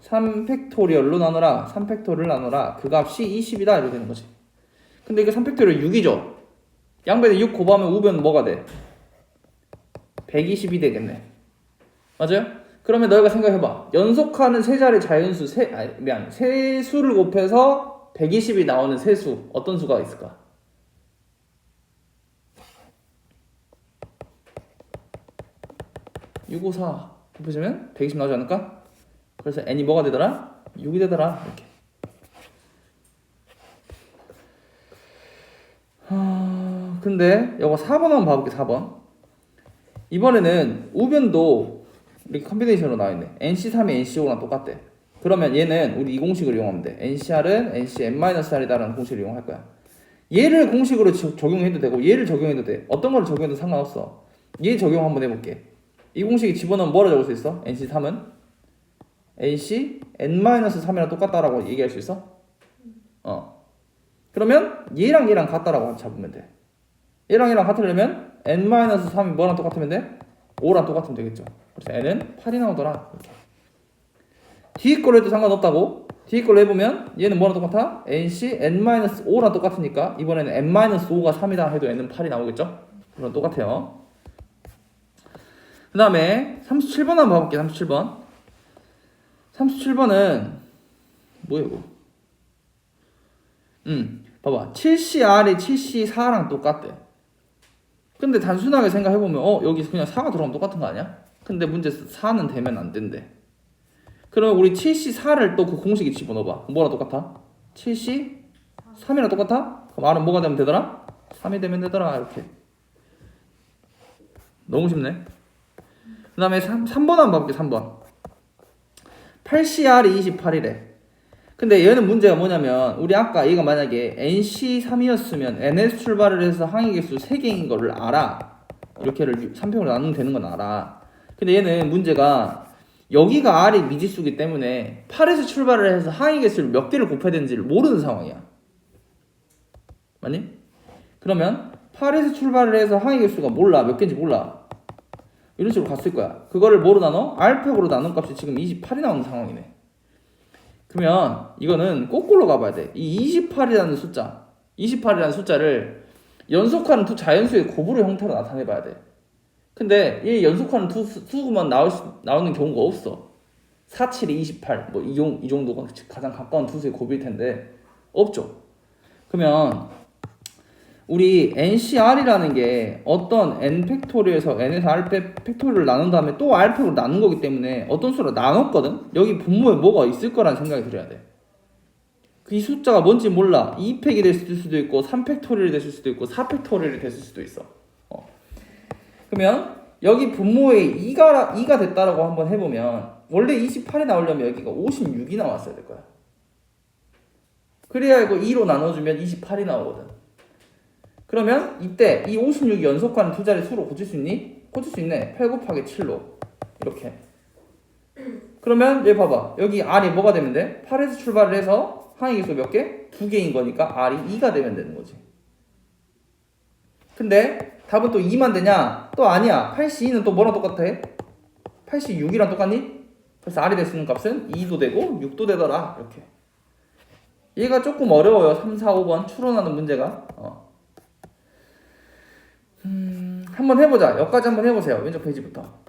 3팩토리얼로 나누라. 3팩토리얼 나누라. 그 값이 20이다 이렇게 되는 거지. 근데 이게 3팩토리얼 6이죠? 양변에 6 곱하면 우변 뭐가 돼? 120이 되겠네. 맞아요? 그러면 너희가 생각해봐. 연속하는 세 자리 자연수 세 수를 곱해서 120이 나오는 세 수 어떤 수가 있을까? 654 곱해주면 120 나오지 않을까? 그래서 n이 뭐가 되더라? 6이 되더라. 이렇게. 근데 이거 4번 한번 봐볼게. 4번. 이번에는 우변도 이렇게 컴비네이션으로 나와있네. NC3이 NC5랑 똑같대. 그러면 얘는 우리 이 공식을 이용하면 돼. NCR은 NCn-R이다라는 공식을 이용할 거야. 얘를 공식으로 적용해도 되고 얘를 적용해도 돼. 어떤 걸 적용해도 상관없어. 얘 적용 한번 해볼게. 이 공식에 집어넣으면 뭐라 적을 수 있어? NC3은 NCn-3이랑 똑같다라고 얘기할 수 있어? 그러면 얘랑 얘랑 같다라고 잡으면 돼. 얘랑 얘랑 같으려면 n-3이 뭐랑 똑같으면 돼? 5랑 똑같으면 되겠죠. 그래서 n은 8이 나오더라. 이렇게. 뒤에 걸로 해도 상관없다고. 뒤에 걸로 해보면 얘는 뭐랑 똑같아? nc n-5랑 똑같으니까 이번에는 n-5가 3이다 해도 n은 8이 나오겠죠? 그럼 똑같아요. 그 다음에 37번 한번 봐볼게요. 37번. 37번은 뭐야 이거? 봐봐. 7CR이 7C4랑 똑같대. 근데 단순하게 생각해보면 여기 그냥 4가 들어가면 똑같은 거 아니야? 근데 문제 4는 되면 안 된대. 그러면 우리 7C4를 또 그 공식에 집어넣어봐. 뭐랑 똑같아? 7C3이랑 똑같아? 그럼 R은 뭐가 되면 되더라? 3이 되면 되더라. 이렇게. 너무 쉽네. 그 다음에 3번 한번 봐볼게. 3번. 8CR이 28이래. 근데 얘는 문제가 뭐냐면 우리 아까 얘가 만약에 NC3이었으면 NS 출발을 해서 항의 개수 3개인 거를 알아. 이렇게를 3평으로 나누면 되는 건 알아. 근데 얘는 문제가 여기가 R이 미지수기 때문에 8에서 출발을 해서 항의 개수를 몇 개를 곱해야 되는지를 모르는 상황이야. 맞니? 그러면 8에서 출발을 해서 항의 개수가 몰라. 몇 개인지 몰라. 이런 식으로 갔을 거야. 그거를 뭐로 나눠? R팩으로 나눈 값이 지금 28이 나오는 상황이네. 그러면 이거는 거꾸로 가봐야 돼. 이 28이라는 숫자를 연속하는 두 자연수의 곱으로 형태로 나타내봐야 돼. 근데 얘 연속하는 두 수만 나오는 경우가 없어. 4, 7, 28 뭐 이 정도가 가장 가까운 두 수의 곱일 텐데 없죠. 그러면 우리 NCR이라는 게 어떤 N팩토리에서 N에서 R 팩토리를 나눈 다음에 또 R팩으로 나눈 거기 때문에 어떤 수로 나눴거든? 여기 분모에 뭐가 있을 거라는 생각이 들어야 돼. 그 이 숫자가 뭔지 몰라. 2팩이 됐을 수도 있고 3팩토리얼이 됐을 수도 있고 4팩토리얼이 됐을 수도 있어. 그러면 여기 분모에 2가 됐다라고 한번 해보면 원래 28이 나오려면 여기가 56이 나왔어야 될 거야. 그래야 이거 2로 나눠주면 28이 나오거든. 그러면 이때 이 56이 연속하는 두 자리 수로 고칠 수 있니? 고칠 수 있네. 8 곱하기 7로 이렇게. 그러면 여기 봐봐. 여기 R이 뭐가 되면 돼? 8에서 출발을 해서 항의 개수 몇 개? 2개인 거니까 R이 2가 되면 되는 거지. 근데 답은 또 2만 되냐? 또 아니야. 82는 또 뭐랑 똑같아? 86이랑 똑같니? 그래서 R이 될 수 있는 값은 2도 되고 6도 되더라. 이렇게. 얘가 조금 어려워요. 3, 4, 5번 추론하는 문제가. 한번 해보자. 여기까지 한번 해보세요. 왼쪽 페이지부터.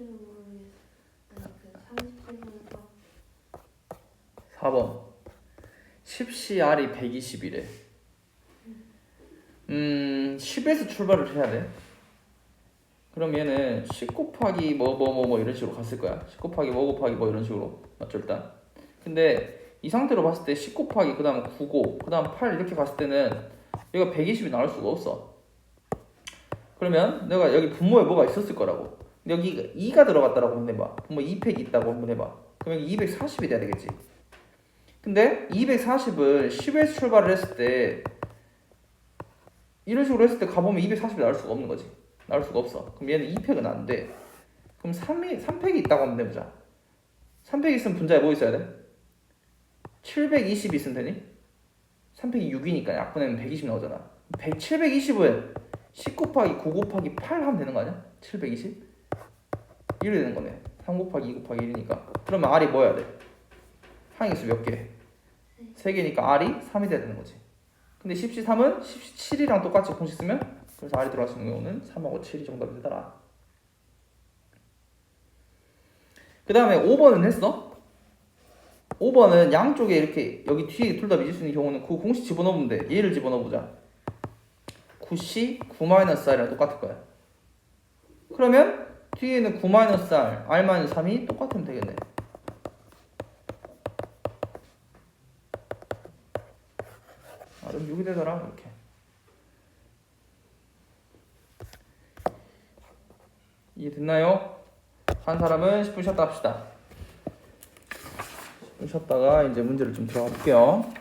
뭔지는 모르겠어. 아니 그 37분에서 4번 10CR이 120이래. 10에서 출발을 해야 돼. 그럼 얘는 10 곱하기 뭐 이런 식으로 갔을 거야. 10 곱하기 뭐 곱하기 뭐 이런 식으로. 맞죠 일단. 근데 이 상태로 봤을 때 10 곱하기 그 다음 9고 그 다음 8 이렇게 갔을 때는 얘가 120이 나올 수가 없어. 그러면 내가 여기 분모에 뭐가 있었을 거라고. 여기 2가 들어갔다라고 한번 해봐. 분모 2팩이 있다고 한번 해봐. 그럼 여기 240이 돼야 되겠지. 근데 240을 10에서 출발을 했을 때 이런 식으로 했을 때 가보면 240이 나올 수가 없는 거지. 나올 수가 없어. 그럼 얘는 2팩은 안 돼. 그럼 3팩이 있다고 한번 해보자. 3팩 있으면 분자에 뭐 있어야 돼? 720 있으면 되니? 3팩이 6이니까 약분하면 120 나오잖아. 720은 10 곱하기 9 곱하기 8 하면 되는 거 아니야? 720? 이래 되는 거네. 3 곱하기 2 곱하기 1이니까. 그러면 R이 뭐여야 돼? 항의수 몇 개? 3개니까 R이 3이 돼야 되는 거지. 근데 10C3은 17이랑 똑같이 공식 쓰면 그래서 R이 들어갈 수 있는 경우는 3하고 7이 정답이 되더라. 그 다음에 5번은 했어? 5번은 양쪽에 이렇게 여기 뒤에 둘 다 미질 수 있는 경우는 그 공식 집어넣으면 돼. 얘를 집어넣어보자. 9C 9-R이랑 똑같을 거야. 그러면 뒤에는 9-R, R-3이 똑같으면 되겠네. 그럼 6이 되더라 이렇게. 이해됐나요? 한 사람은 10분 쉬었다 합시다. 10분 쉬었다가 이제 문제를 좀 들어가 볼게요.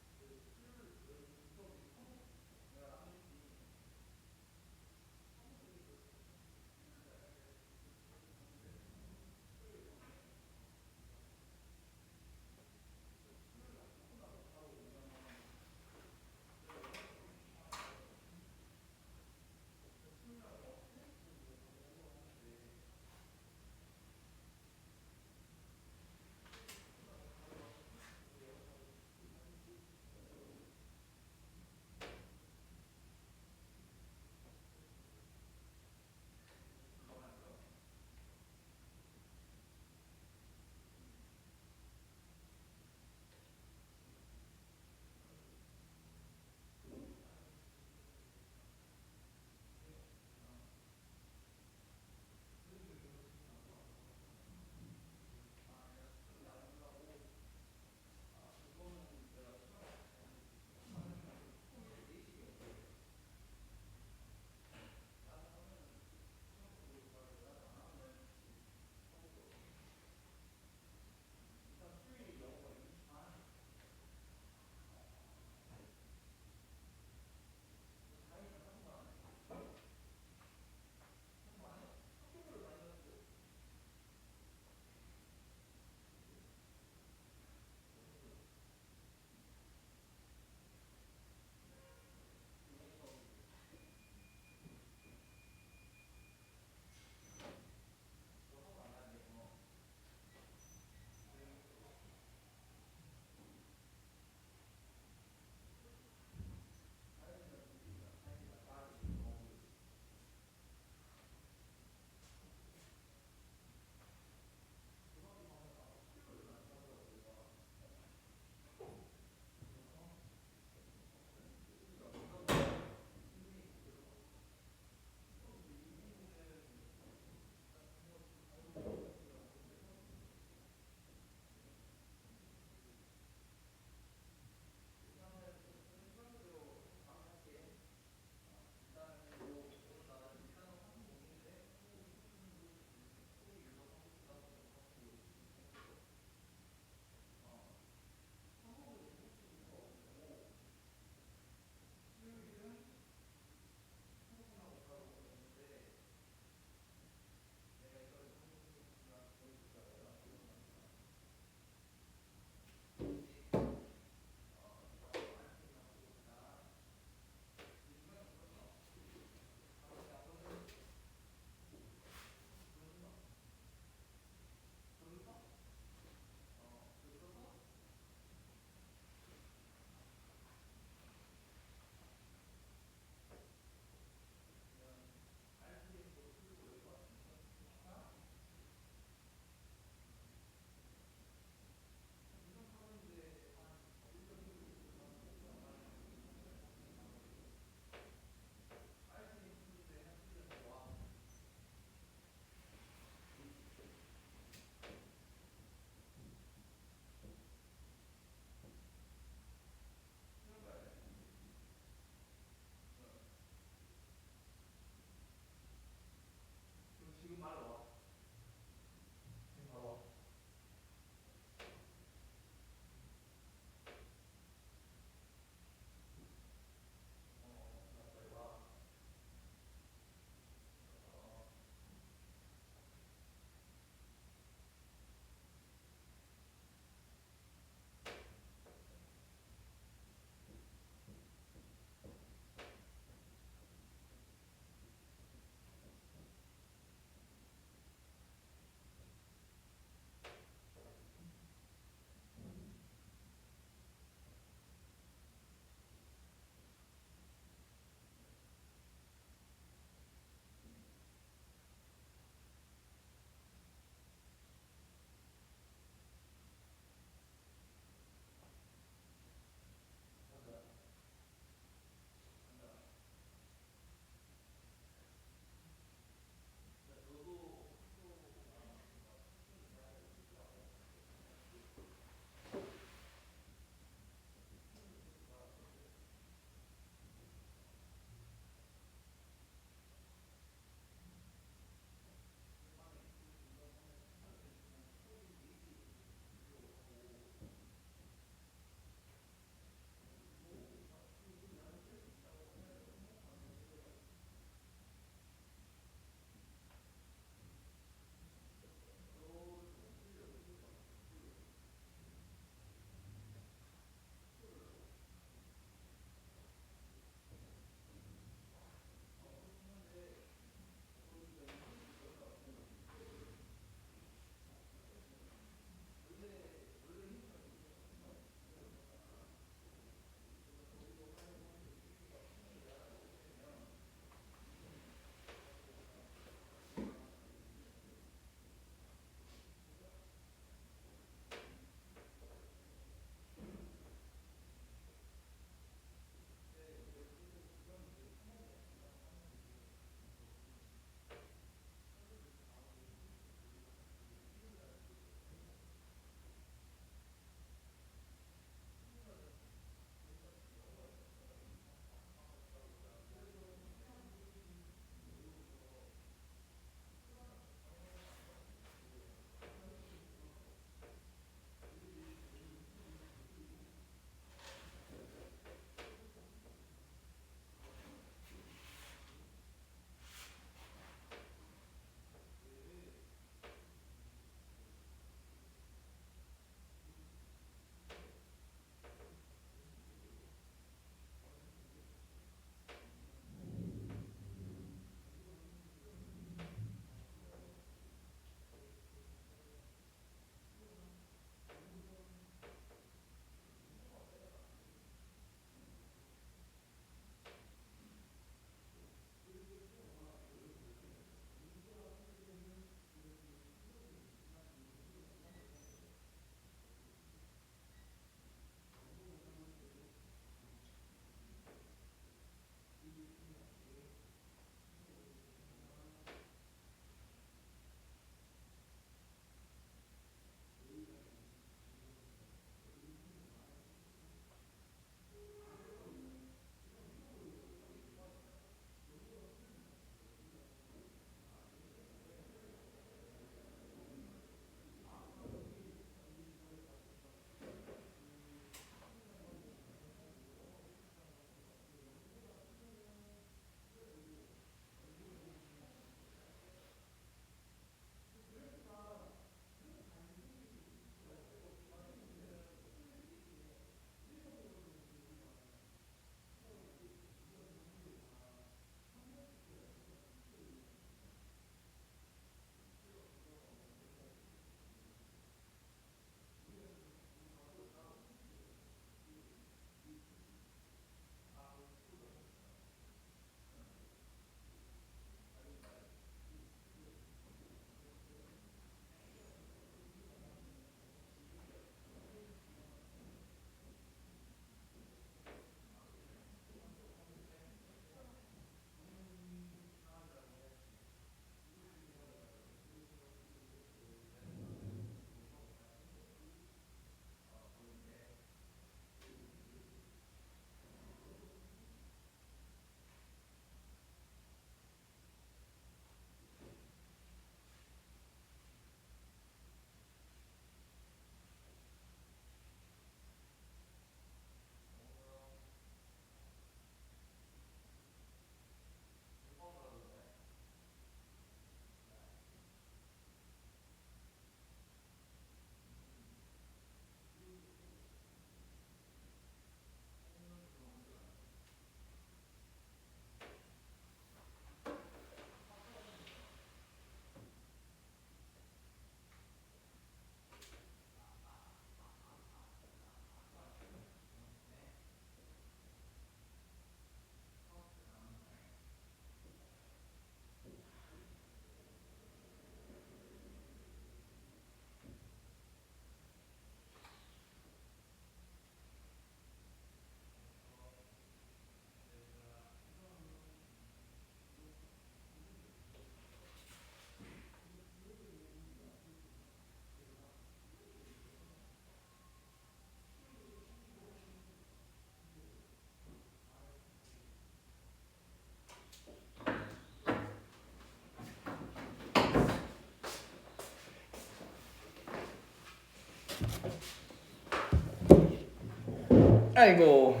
아이고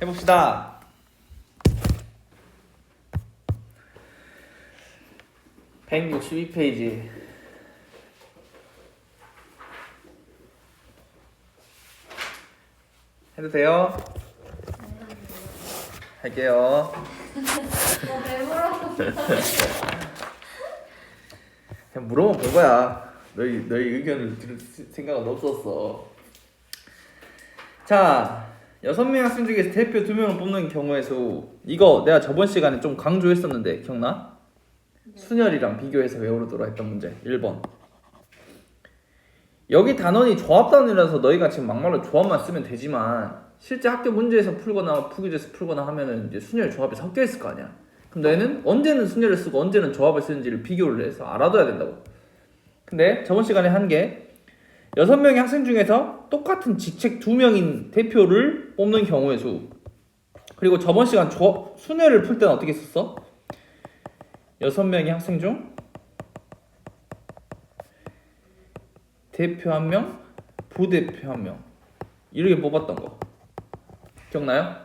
해봅시다. (162페이지) 해도 돼요? 할게요. 배불러. 그냥 물어만 본 거야. 너희 의견을 들을 생각은 없었어. 자, 6명 학생 중에서 대표 2명을 뽑는 경우의 수. 이거 내가 저번 시간에 좀 강조했었는데 기억나? 순열이랑 비교해서 외우도록 했던 문제 1번. 여기 단원이 조합 단원이라서 너희가 지금 막말로 조합만 쓰면 되지만 실제 학교 문제에서 풀거나 푸기에서 풀거나 하면은 이제 순열 조합이 섞여 있을 거 아니야. 그럼 너희는 언제는 순열을 쓰고 언제는 조합을 쓰는지를 비교를 해서 알아둬야 된다고. 근데 저번 시간에 한 게 6명의 학생 중에서 똑같은 직책 2명인 대표를 뽑는 경우의 수. 그리고 저번 시간 순열을 풀 때는 어떻게 썼어? 6명의 학생 중 대표 1명, 부대표 1명 이렇게 뽑았던 거 기억나요?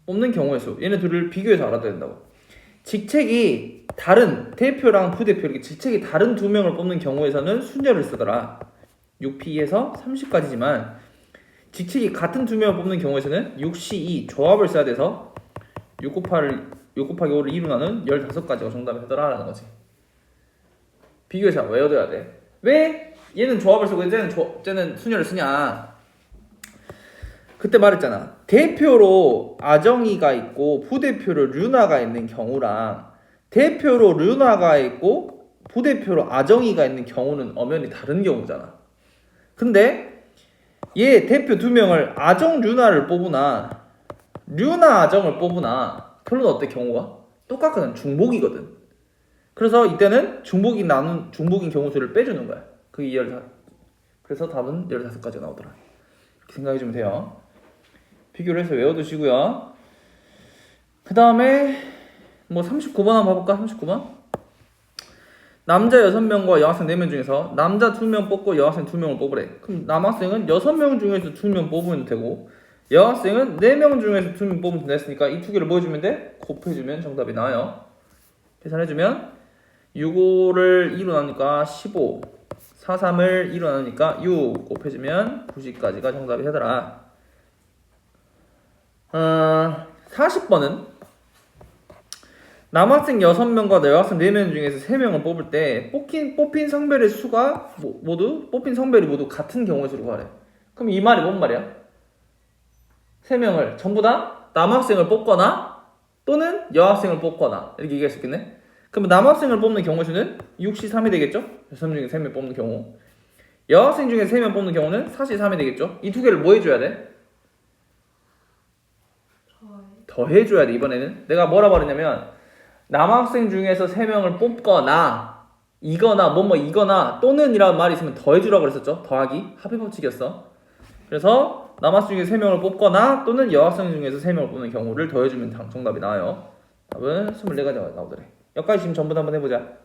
뽑는 경우의 수. 얘네 둘을 비교해서 알아둬야 된다고. 직책이 다른 대표랑 부대표 이렇게 직책이 다른 2명을 뽑는 경우에서는 순열을 쓰더라. 6P에서 30까지지만 직책이 같은 2명을 뽑는 경우에서는 6C2 조합을 써야 돼서 6 곱하기 5를 2로 나눈 15가지가 정답이 되더라라는 거지. 비교해서 외워둬야 돼. 왜 얘는 조합을 쓰고 쟤는 순열을 쓰냐? 그때 말했잖아. 대표로 아정이가 있고 부대표로 류나가 있는 경우랑 대표로 류나가 있고 부대표로 아정이가 있는 경우는 엄연히 다른 경우잖아. 근데 얘 대표 2명을 아정 류나를 뽑으나 류나 아정을 뽑으나 결론 어때? 경우가 똑같거든. 중복이거든. 그래서 이때는 중복인 경우수를 빼주는 거야. 그게 15. 그래서 답은 15가지가 나오더라. 이렇게 생각해주면 돼요. 비교를 해서 외워두시고요. 그 다음에 뭐 39번 한번 봐볼까? 39번. 남자 6명과 여학생 4명 중에서 남자 2명 뽑고 여학생 2명을 뽑으래. 그럼 남학생은 6명 중에서 2명 뽑으면 되고 여학생은 4명 중에서 2명 뽑으면 된다 했으니까 이 두 개를 뭐 해주면 돼? 곱해주면 정답이 나와요. 계산해주면 65를 2로 나누니까 15, 43을 2로 나누니까 6 곱해주면 90까지가 정답이 되더라. 40번은 남학생 6명과 여학생 4명 중에서 3명을 뽑을 때 뽑힌 성별의 수가 뽑힌 성별이 모두 같은 경우의 수로 구하래. 그럼 이 말이 뭔 말이야? 3명을 전부 다 남학생을 뽑거나 또는 여학생을 뽑거나 이렇게 얘기할 수 있겠네. 그러면 남학생을 뽑는 경우의 수는 6C3이 되겠죠? 6명 중에 3명 뽑는 경우. 여학생 중에 3명 뽑는 경우는 4C3이 되겠죠? 이 두 개를 뭐 해줘야 돼? 더 해줘야 돼. 이번에는 내가 뭐라 말했냐면 남학생 중에서 3명을 뽑거나 이거나 이거나 또는 이라는 말이 있으면 더 해주라고 그랬었죠. 더하기 합의 법칙이었어. 그래서 남학생 중에 3명을 뽑거나 또는 여학생 중에서 3명을 뽑는 경우를 더해주면 정답이 나와요. 답은 24가지가 나오더래. 여기까지 지금 전부 다 한번 해보자.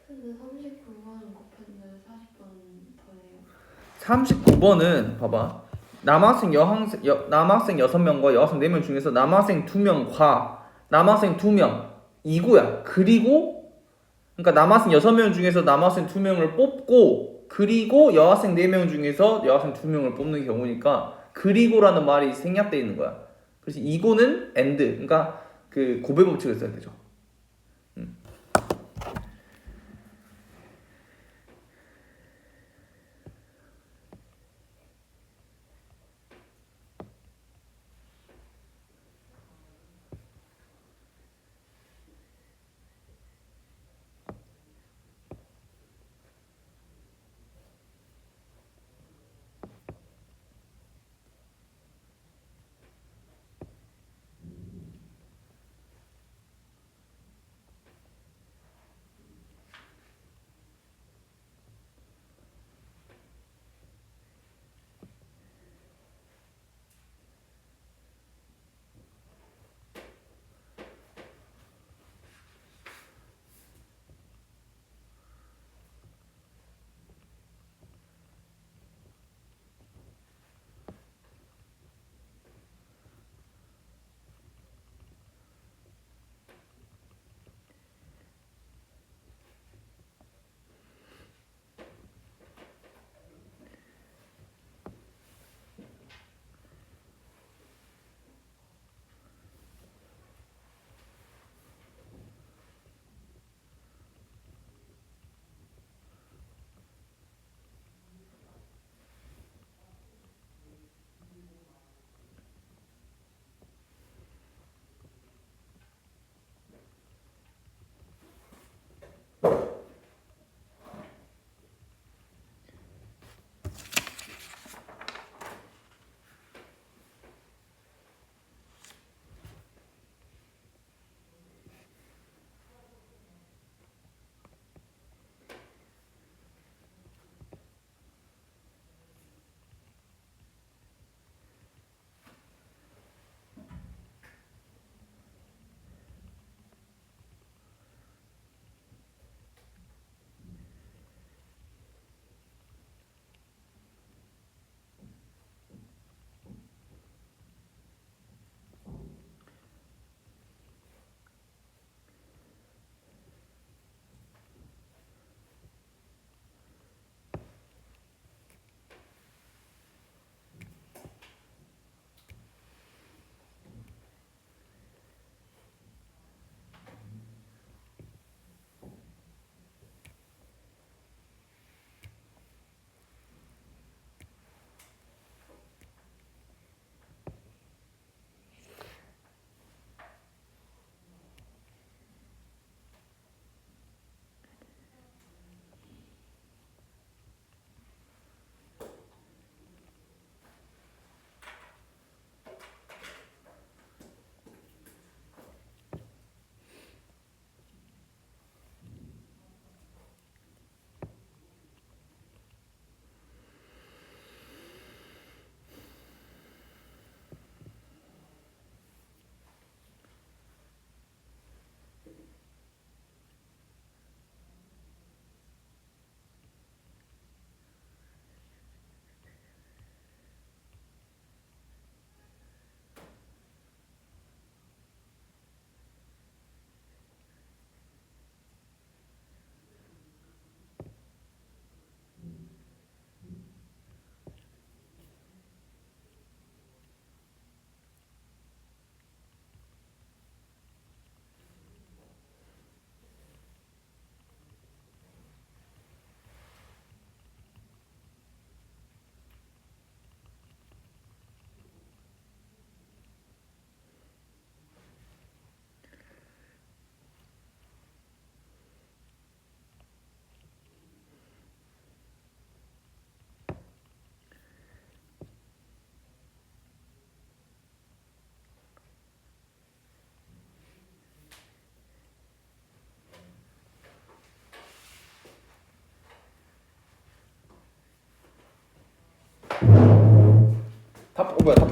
근데 39번 곱했는데 40번 더해요. 39번은 봐봐. 남학생 6명과 여학생 4명 중에서 남학생 2명과 남학생 2명 이거야. 그리고 그러니까 남학생 6명 중에서 남학생 2명을 뽑고 그리고 여학생 4명 중에서 여학생 2명을 뽑는 경우니까 그리고라는 말이 생략되어 있는 거야. 그래서 이거는 and 그러니까 그 고배 법칙을 써야 되죠.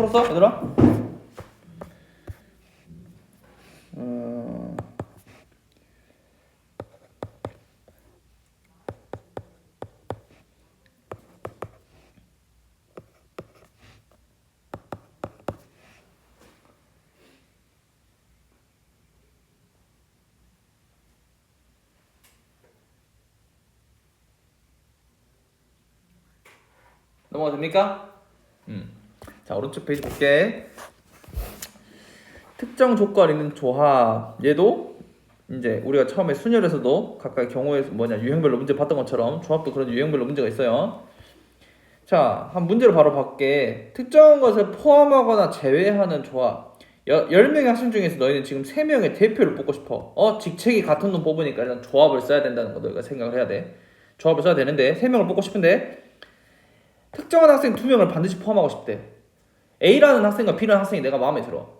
풀었어 얘들아? 넘어가 됩니까? 자 오른쪽 페이지 볼게. 특정 조건 있는 조합. 얘도 이제 우리가 처음에 순열에서도 각각 경우에서 유형별로 문제 봤던 것처럼 조합도 그런 유형별로 문제가 있어요. 자, 한 문제로 바로 볼게. 특정한 것을 포함하거나 제외하는 조합. 10명의 학생 중에서 너희는 지금 3명의 대표를 뽑고 싶어. 직책이 같은 놈 뽑으니까 일단 조합을 써야 된다는 거 너희가 생각을 해야 돼. 조합을 써야 되는데 3명을 뽑고 싶은데 특정한 학생 2명을 반드시 포함하고 싶대. A라는 학생과 B라는 학생이 내가 마음에 들어.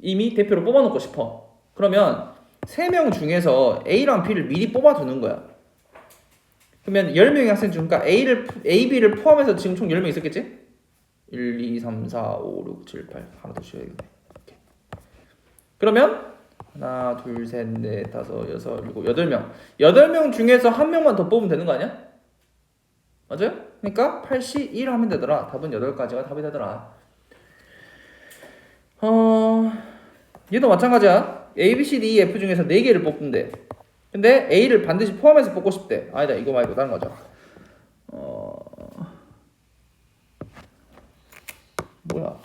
이미 대표를 뽑아놓고 싶어. 그러면 3명 중에서 A랑 B를 미리 뽑아두는 거야. 그러면 10명의 학생 중, 그러니까 A, B를 포함해서 지금 총 10명 있었겠지? 1, 2, 3, 4, 5, 6, 7, 8 하나 더 쉬어야겠네. 이렇게. 그러면 하나, 둘, 셋, 넷, 다섯, 여섯, 일곱, 8명. 8명 중에서 한 명만 더 뽑으면 되는 거 아니야? 맞아요? 그러니까 81 하면 되더라. 답은 8가지가 답이 되더라. 얘도 마찬가지야. A, B, C, D, E, F 중에서 4개를 뽑는데 근데 A를 반드시 포함해서 뽑고 싶대. 아니다 이거 말고 다른 거죠. 뭐야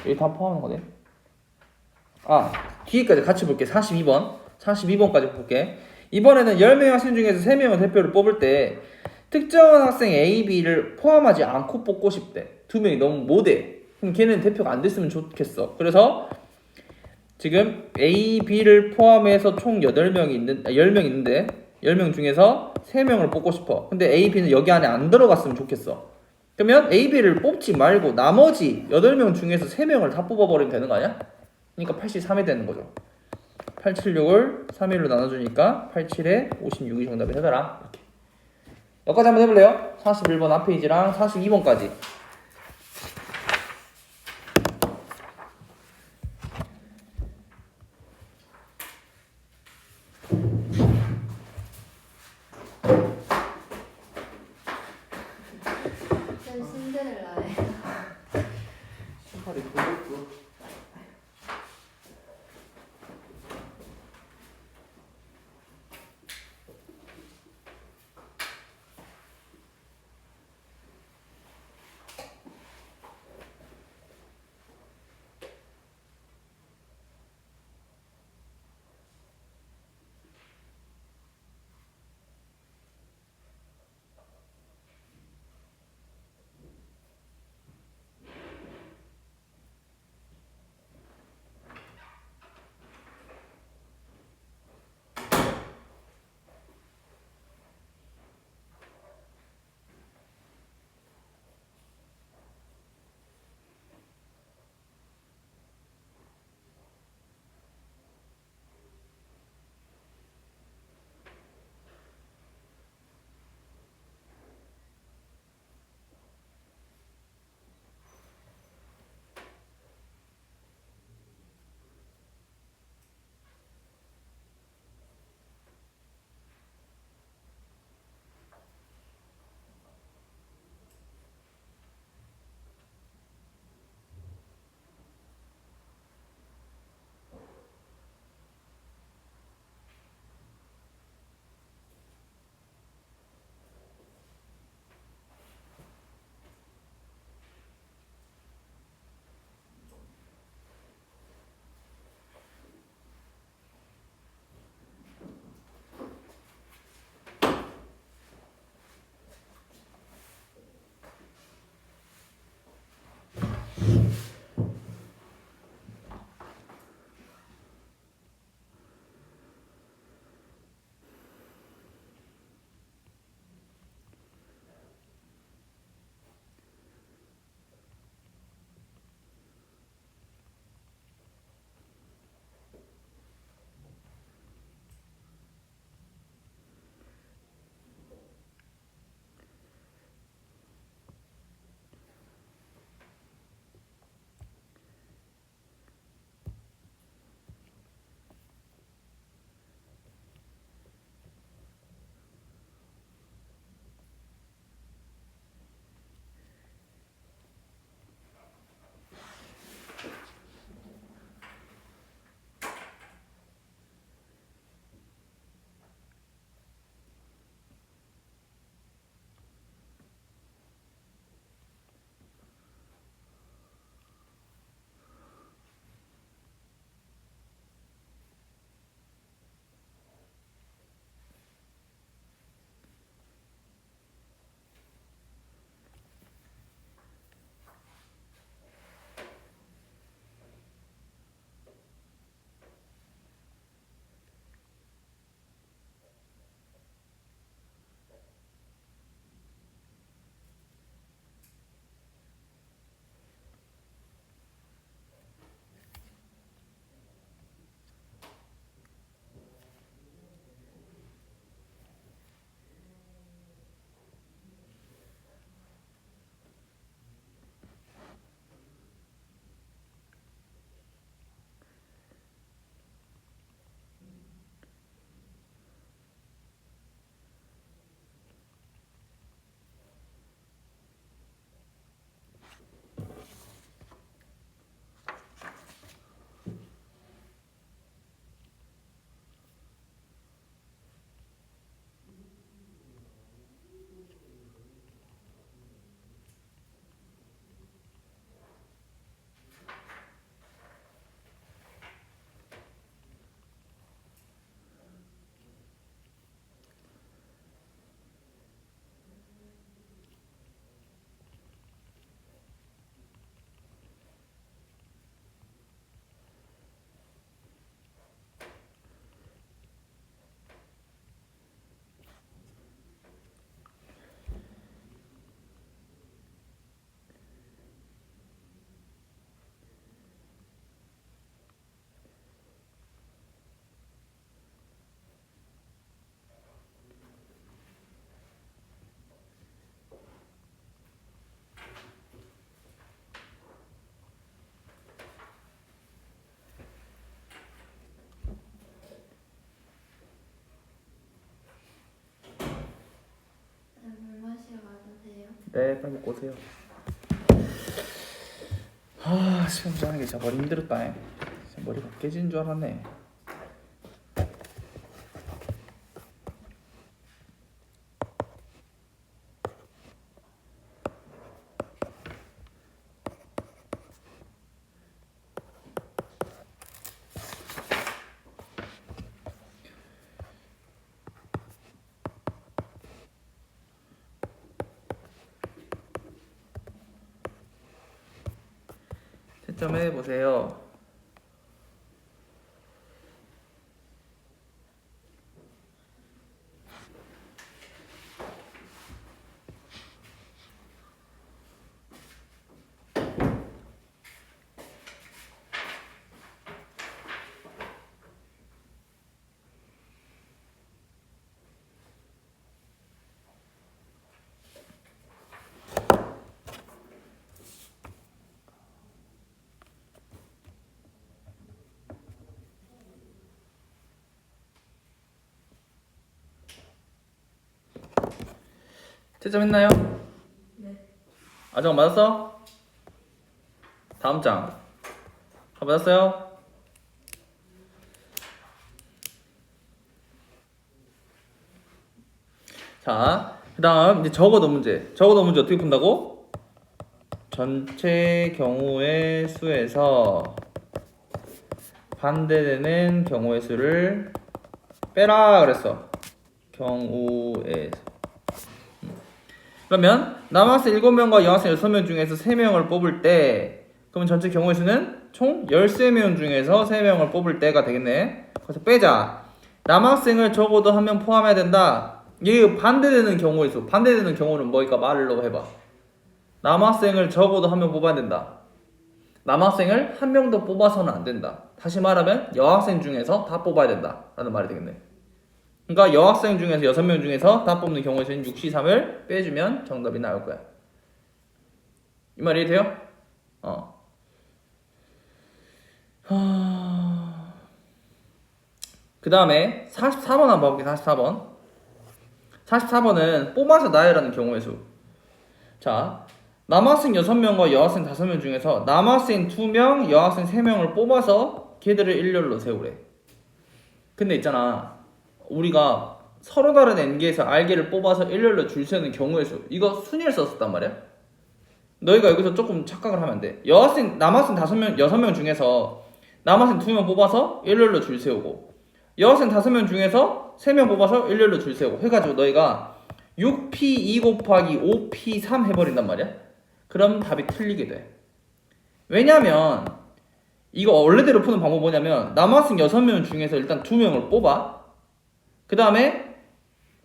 여기 다 포함하는 거네. 뒤에까지 같이 볼게. 42번까지 볼게. 이번에는 10명의 학생 중에서 3명의 대표를 뽑을 때 특정한 학생 A, B를 포함하지 않고 뽑고 싶대. 2명이 너무 못해. 그럼 걔는 대표가 안 됐으면 좋겠어. 그래서 지금 A, B를 포함해서 총 10명 있는데 10명 중에서 3명을 뽑고 싶어. 근데 A, B는 여기 안에 안 들어갔으면 좋겠어. 그러면 A, B를 뽑지 말고 나머지 8명 중에서 3명을 다 뽑아버리면 되는 거 아니야? 그러니까 83이 되는 거죠. 876을 3일로 나눠주니까 87에 56이 정답이 되더라. 이렇게. 여기까지 한번 해볼래요? 41번 앞 페이지랑 42번까지. 쌤 신데렐라에 신발이 보였고. 돼. 빨리 먹고 오세요. 시간 짜는 게 진짜 머리 힘들었다. 진짜 머리가 깨지는 줄 알았네. 채점해 보세요. 채점했나요? 네. 아정 맞았어? 다음 장. 다 맞았어요? 자, 그 다음 이제 적어도 문제. 적어도 문제 어떻게 푼다고? 전체 경우의 수에서 반대되는 경우의 수를 빼라 그랬어. 경우의 수. 그러면 남학생 7명과 여학생 6명 중에서 3명을 뽑을 때 그러면 전체 경우의 수는 총 13명 중에서 3명을 뽑을 때가 되겠네. 그래서 빼자. 남학생을 적어도 한 명 포함해야 된다. 이게 반대되는 경우의 수. 반대되는 경우는 뭐니까 말로 해봐. 남학생을 적어도 한 명 뽑아야 된다. 남학생을 한 명도 뽑아서는 안 된다. 다시 말하면 여학생 중에서 다 뽑아야 된다 라는 말이 되겠네. 그러니까 여학생 중에서 6명 중에서 다 뽑는 경우에 저는 6C3을 빼주면 정답이 나올 거야. 이 말이 돼요? 그 다음에 44번 한번 봐볼게. 44번 44번은 뽑아서 나열하는 경우의 수. 자, 남학생 6명과 여학생 5명 중에서 남학생 2명, 여학생 3명을 뽑아서 걔들을 일렬로 세우래. 근데 있잖아, 우리가 서로 다른 N개에서 R개를 뽑아서 일렬로 줄 세우는 경우의 수, 이거 순위를 썼었단 말이야. 너희가 여기서 조금 착각을 하면 안 돼. 남학생 5명, 6명 중에서 남학생 2명 뽑아서 일렬로 줄 세우고 여학생 5명 중에서 3명 뽑아서 일렬로 줄 세우고 해가지고 너희가 6P2 곱하기 5P3 해버린단 말이야. 그럼 답이 틀리게 돼. 왜냐면 이거 원래대로 푸는 방법이 뭐냐면 남학생 6명 중에서 일단 2명을 뽑아. 그 다음에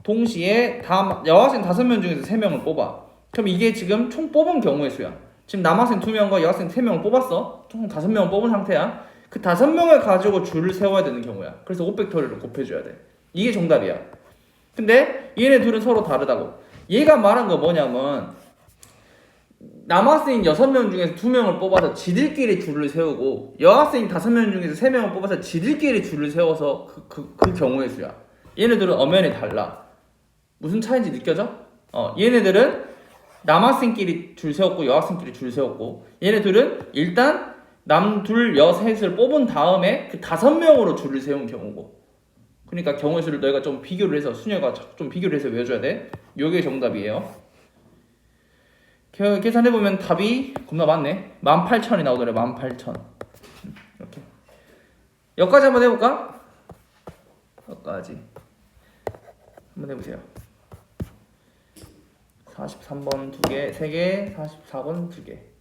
동시에 여학생 5명 중에서 3명을 뽑아. 그럼 이게 지금 총 뽑은 경우의 수야. 지금 남학생 2명과 여학생 3명을 뽑았어. 총 5명을 뽑은 상태야. 그 5명을 가지고 줄을 세워야 되는 경우야. 그래서 500팩토리를 곱해줘야 돼. 이게 정답이야. 근데 얘네 둘은 서로 다르다고. 얘가 말한 거 뭐냐면 남학생 6명 중에서 2명을 뽑아서 지들끼리 줄을 세우고 여학생 5명 중에서 3명을 뽑아서 지들끼리 줄을 세워서 그 경우의 수야. 얘네들은 엄연히 달라. 무슨 차이인지 느껴져? 얘네들은 남학생끼리 줄 세웠고 여학생끼리 줄 세웠고 얘네들은 일단 남 둘, 여 셋을 뽑은 다음에 그 5명으로 줄을 세운 경우고. 그러니까 경우의 수를 너희가 좀 비교를 해서 순열과 좀 비교를 해서 외워줘야 돼. 요게 정답이에요. 계산해보면 답이 겁나 많네. 18,000이 나오더래. 18,000. 이렇게. 여기까지 한번 해볼까? 여기까지 한번 해보세요. 43번 2개, 3개, 44번 2개.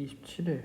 27일.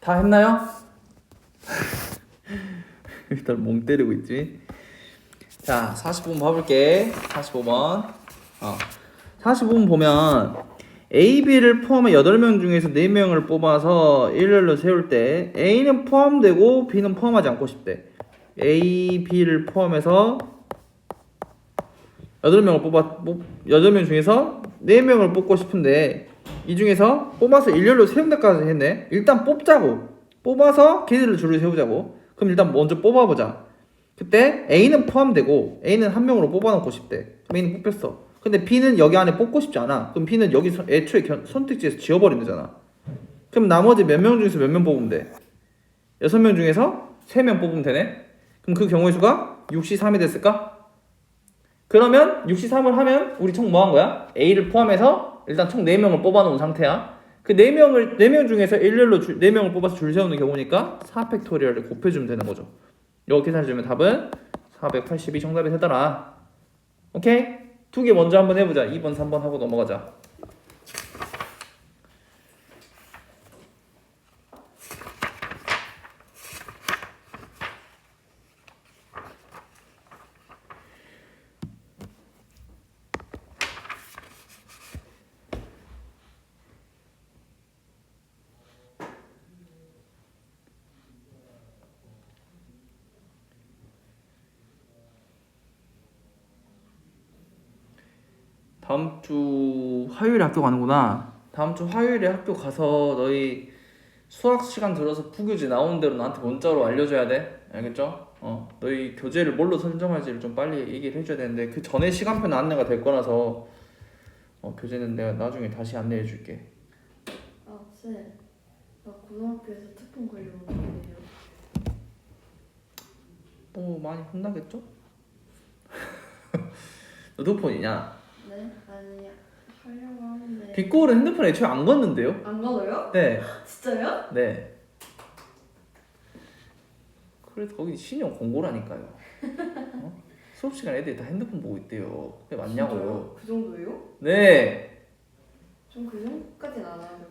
다 했나요? 일단 멍 때리고 있지. 자, 45번 봐볼게. 45번. 45번 보면 A, B를 포함해 8명 중에서 4명을 뽑아서 일렬로 세울 때 A는 포함되고 B는 포함하지 않고 싶대. A, B를 포함해서 8명 중에서 4명을 뽑고 싶은데 이 중에서 뽑아서 일렬로 세운다까지 했네. 일단 뽑자고. 뽑아서 걔들을 줄을 세우자고. 그럼 일단 먼저 뽑아보자. 그때 A는 포함되고 A는 한 명으로 뽑아놓고 싶대. 그럼 A는 뽑혔어. 근데 B는 여기 안에 뽑고 싶지 않아. 그럼 B는 여기 애초에 선택지에서 지워버리면 되잖아. 그럼 나머지 몇 명 중에서 몇 명 뽑으면 돼? 6명 중에서 3명 뽑으면 되네. 그럼 그 경우의 수가 63이 됐을까? 그러면 63을 하면 우리 총 뭐 한 거야? A를 포함해서 일단 총 4명을 뽑아놓은 상태야. 그 4명 중에서 일렬로 4명을 뽑아서 줄 세우는 경우니까 4팩토리얼을 곱해주면 되는 거죠. 이거 계산해주면 답은 482 정답이 되더라. 오케이? 2개 먼저 한번 해보자. 2번, 3번 하고 넘어가자. 다음 주 화요일에 학교 가는구나. 다음 주 화요일에 학교 가서 너희 수학 시간 들어서 푸교재 나오는 대로 나한테 문자로 알려줘야 돼. 알겠죠? 너희 교재를 뭘로 선정할지를 좀 빨리 얘기를 해줘야 되는데 그 전에 시간표는 안내가 될 거라서 교재는 내가 나중에 다시 안내해 줄게. 아, 쌤. 나 고등학교에서 특훈 걸려면 어떻게 돼요? 뭐 많이 혼나겠죠? 너 핸드폰이냐? 네? 아니, 하려고 하는데. 빅골은 핸드폰 애초에 안 걷는데요? 안 가져요? 네. 진짜요? 네. 그래서 거기 신용 공고라니까요. 수업 시간 애들이 다 핸드폰 보고 있대요. 그게 맞냐고요? 진짜요? 그 정도예요? 네. 좀 그 정도까지는 안 하죠.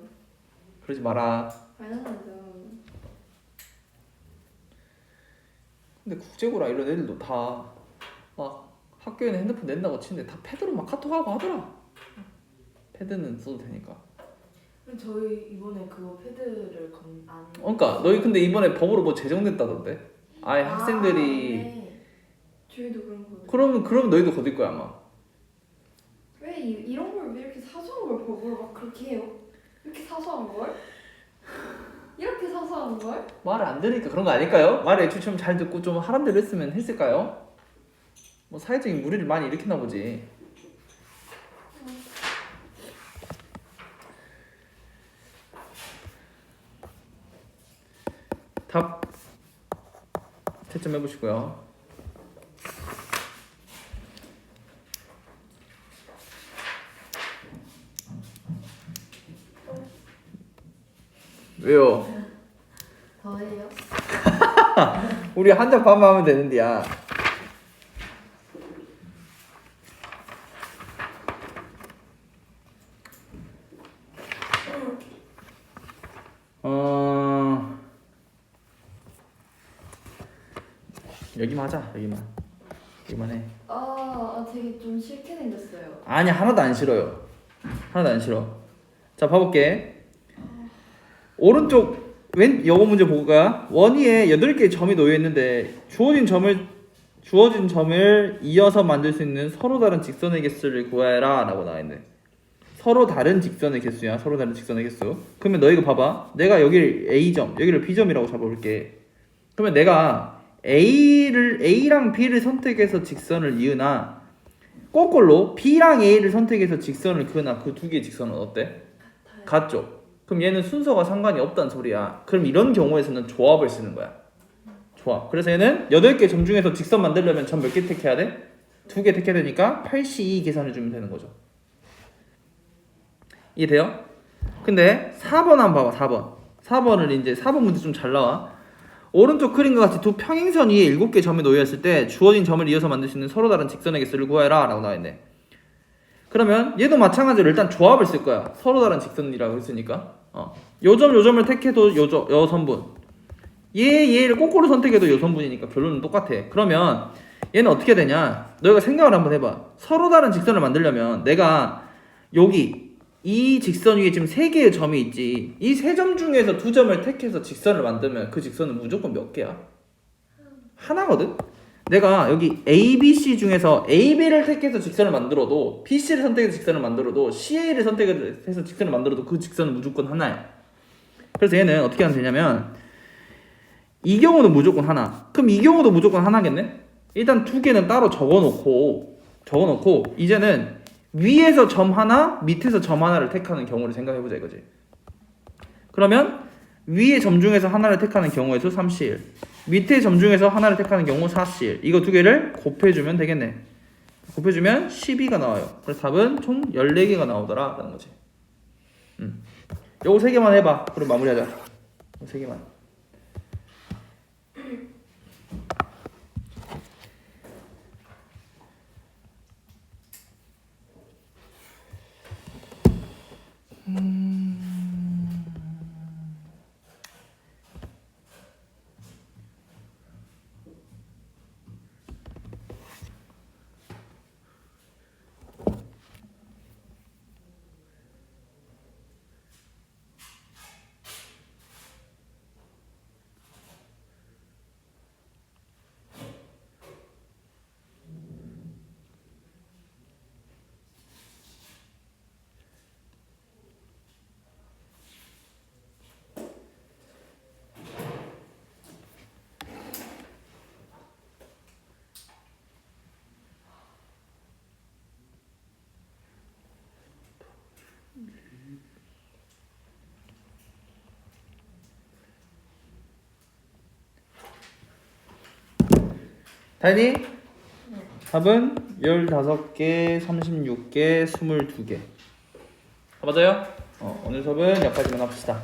그러지 마라. 당연하죠. 근데 국제고라 이런 애들도 다 막 학교에는 핸드폰 낸다고 치는데 다 패드로 막 카톡하고 하더라. 패드는 써도 되니까. 저희 이번에 그거 패드를 안. 그러니까 너희 근데 이번에 법으로 뭐 제정됐다던데? 아예 학생들이 네. 저희도 그런 거. 그러면 너희도 거둘 거야 아마. 왜 이런 걸 왜 이렇게 사소한 걸 법으로 막 그렇게 해요? 이렇게 사소한 걸? 이렇게 사소한 걸? 말을 안 들으니까 그런 거 아닐까요? 말을 애초에 좀 잘 듣고 좀 하란 대로 했으면 했을까요? 뭐 사회적인 무리를 많이 일으켰나 보지. 답 채점해 보시고요. 왜요? 더해요? 우리 한 장 반만 하면 되는데야. 여기만 하자. 여기만 해. 되게 좀 싫게 생겼어요. 아니 하나도 안 싫어요. 하나도 안 싫어. 자 봐볼게. 오른쪽 영어 문제 보고 가. 원위에 8개의 점이 놓여 있는데 주어진 점을 이어서 만들 수 있는 서로 다른 직선의 개수를 구해라 라고 나와 있네. 서로 다른 직선의 개수야. 서로 다른 직선의 개수. 그러면 너 이거 봐봐. 내가 여기를 A점, 여기를 B점이라고 잡아볼게. 그러면 내가 A랑 B를 선택해서 직선을 이으나 거꾸로 B랑 A를 선택해서 직선을 그으나 그 두 개의 직선은 어때? 같죠? 그럼 얘는 순서가 상관이 없다는 소리야. 그럼 이런 경우에서는 조합을 쓰는 거야. 조합. 그래서 얘는 8개 점 중에서 직선 만들려면 점 몇 개 택해야 돼? 2개 택해야 되니까 82 계산해주면 되는 거죠. 이해돼요? 근데 4번 한번 봐봐. 4번을 이제 4번 문제 좀 잘 나와. 오른쪽 그림과 같이 두 평행선 위에 7개 점이 놓여있을 때 주어진 점을 이어서 만들 수 있는 서로 다른 직선의 개수를 구해라 라고 나와있네. 그러면 얘도 마찬가지로 일단 조합을 쓸 거야. 서로 다른 직선이라고 했으니까 요점을 택해도 여선분, 얘를 거꾸로 선택해도 여선분이니까 결론은 똑같아. 그러면 얘는 어떻게 되냐, 너희가 생각을 한번 해봐. 서로 다른 직선을 만들려면 내가 여기 이 직선 위에 지금 3개의 점이 있지. 이 3점 중에서 2점을 택해서 직선을 만들면 그 직선은 무조건 몇 개야? 하나거든? 내가 여기 A, B, C 중에서 A, B를 택해서 직선을 만들어도, B, C를 선택해서 직선을 만들어도, C, A를 선택해서 직선을 만들어도 그 직선은 무조건 하나야. 그래서 얘는 어떻게 하면 되냐면 이 경우는 무조건 하나. 그럼 이 경우도 무조건 하나겠네? 일단 2개는 따로 적어놓고 이제는 위에서 점 하나, 밑에서 점 하나를 택하는 경우를 생각해보자 이거지. 그러면 위에 점 중에서 하나를 택하는 경우의 수 3C1, 밑에 점 중에서 하나를 택하는 경우 4C1. 이거 2개를 곱해주면 되겠네. 곱해주면 12가 나와요. 그래서 답은 총 14개가 나오더라 라는 거지. 요거 3개만 해봐. 그럼 마무리하자. 3개만. 다현이? 답은 15개, 36개, 22개. 맞아요? 오늘 수업은 여기까지만 합시다.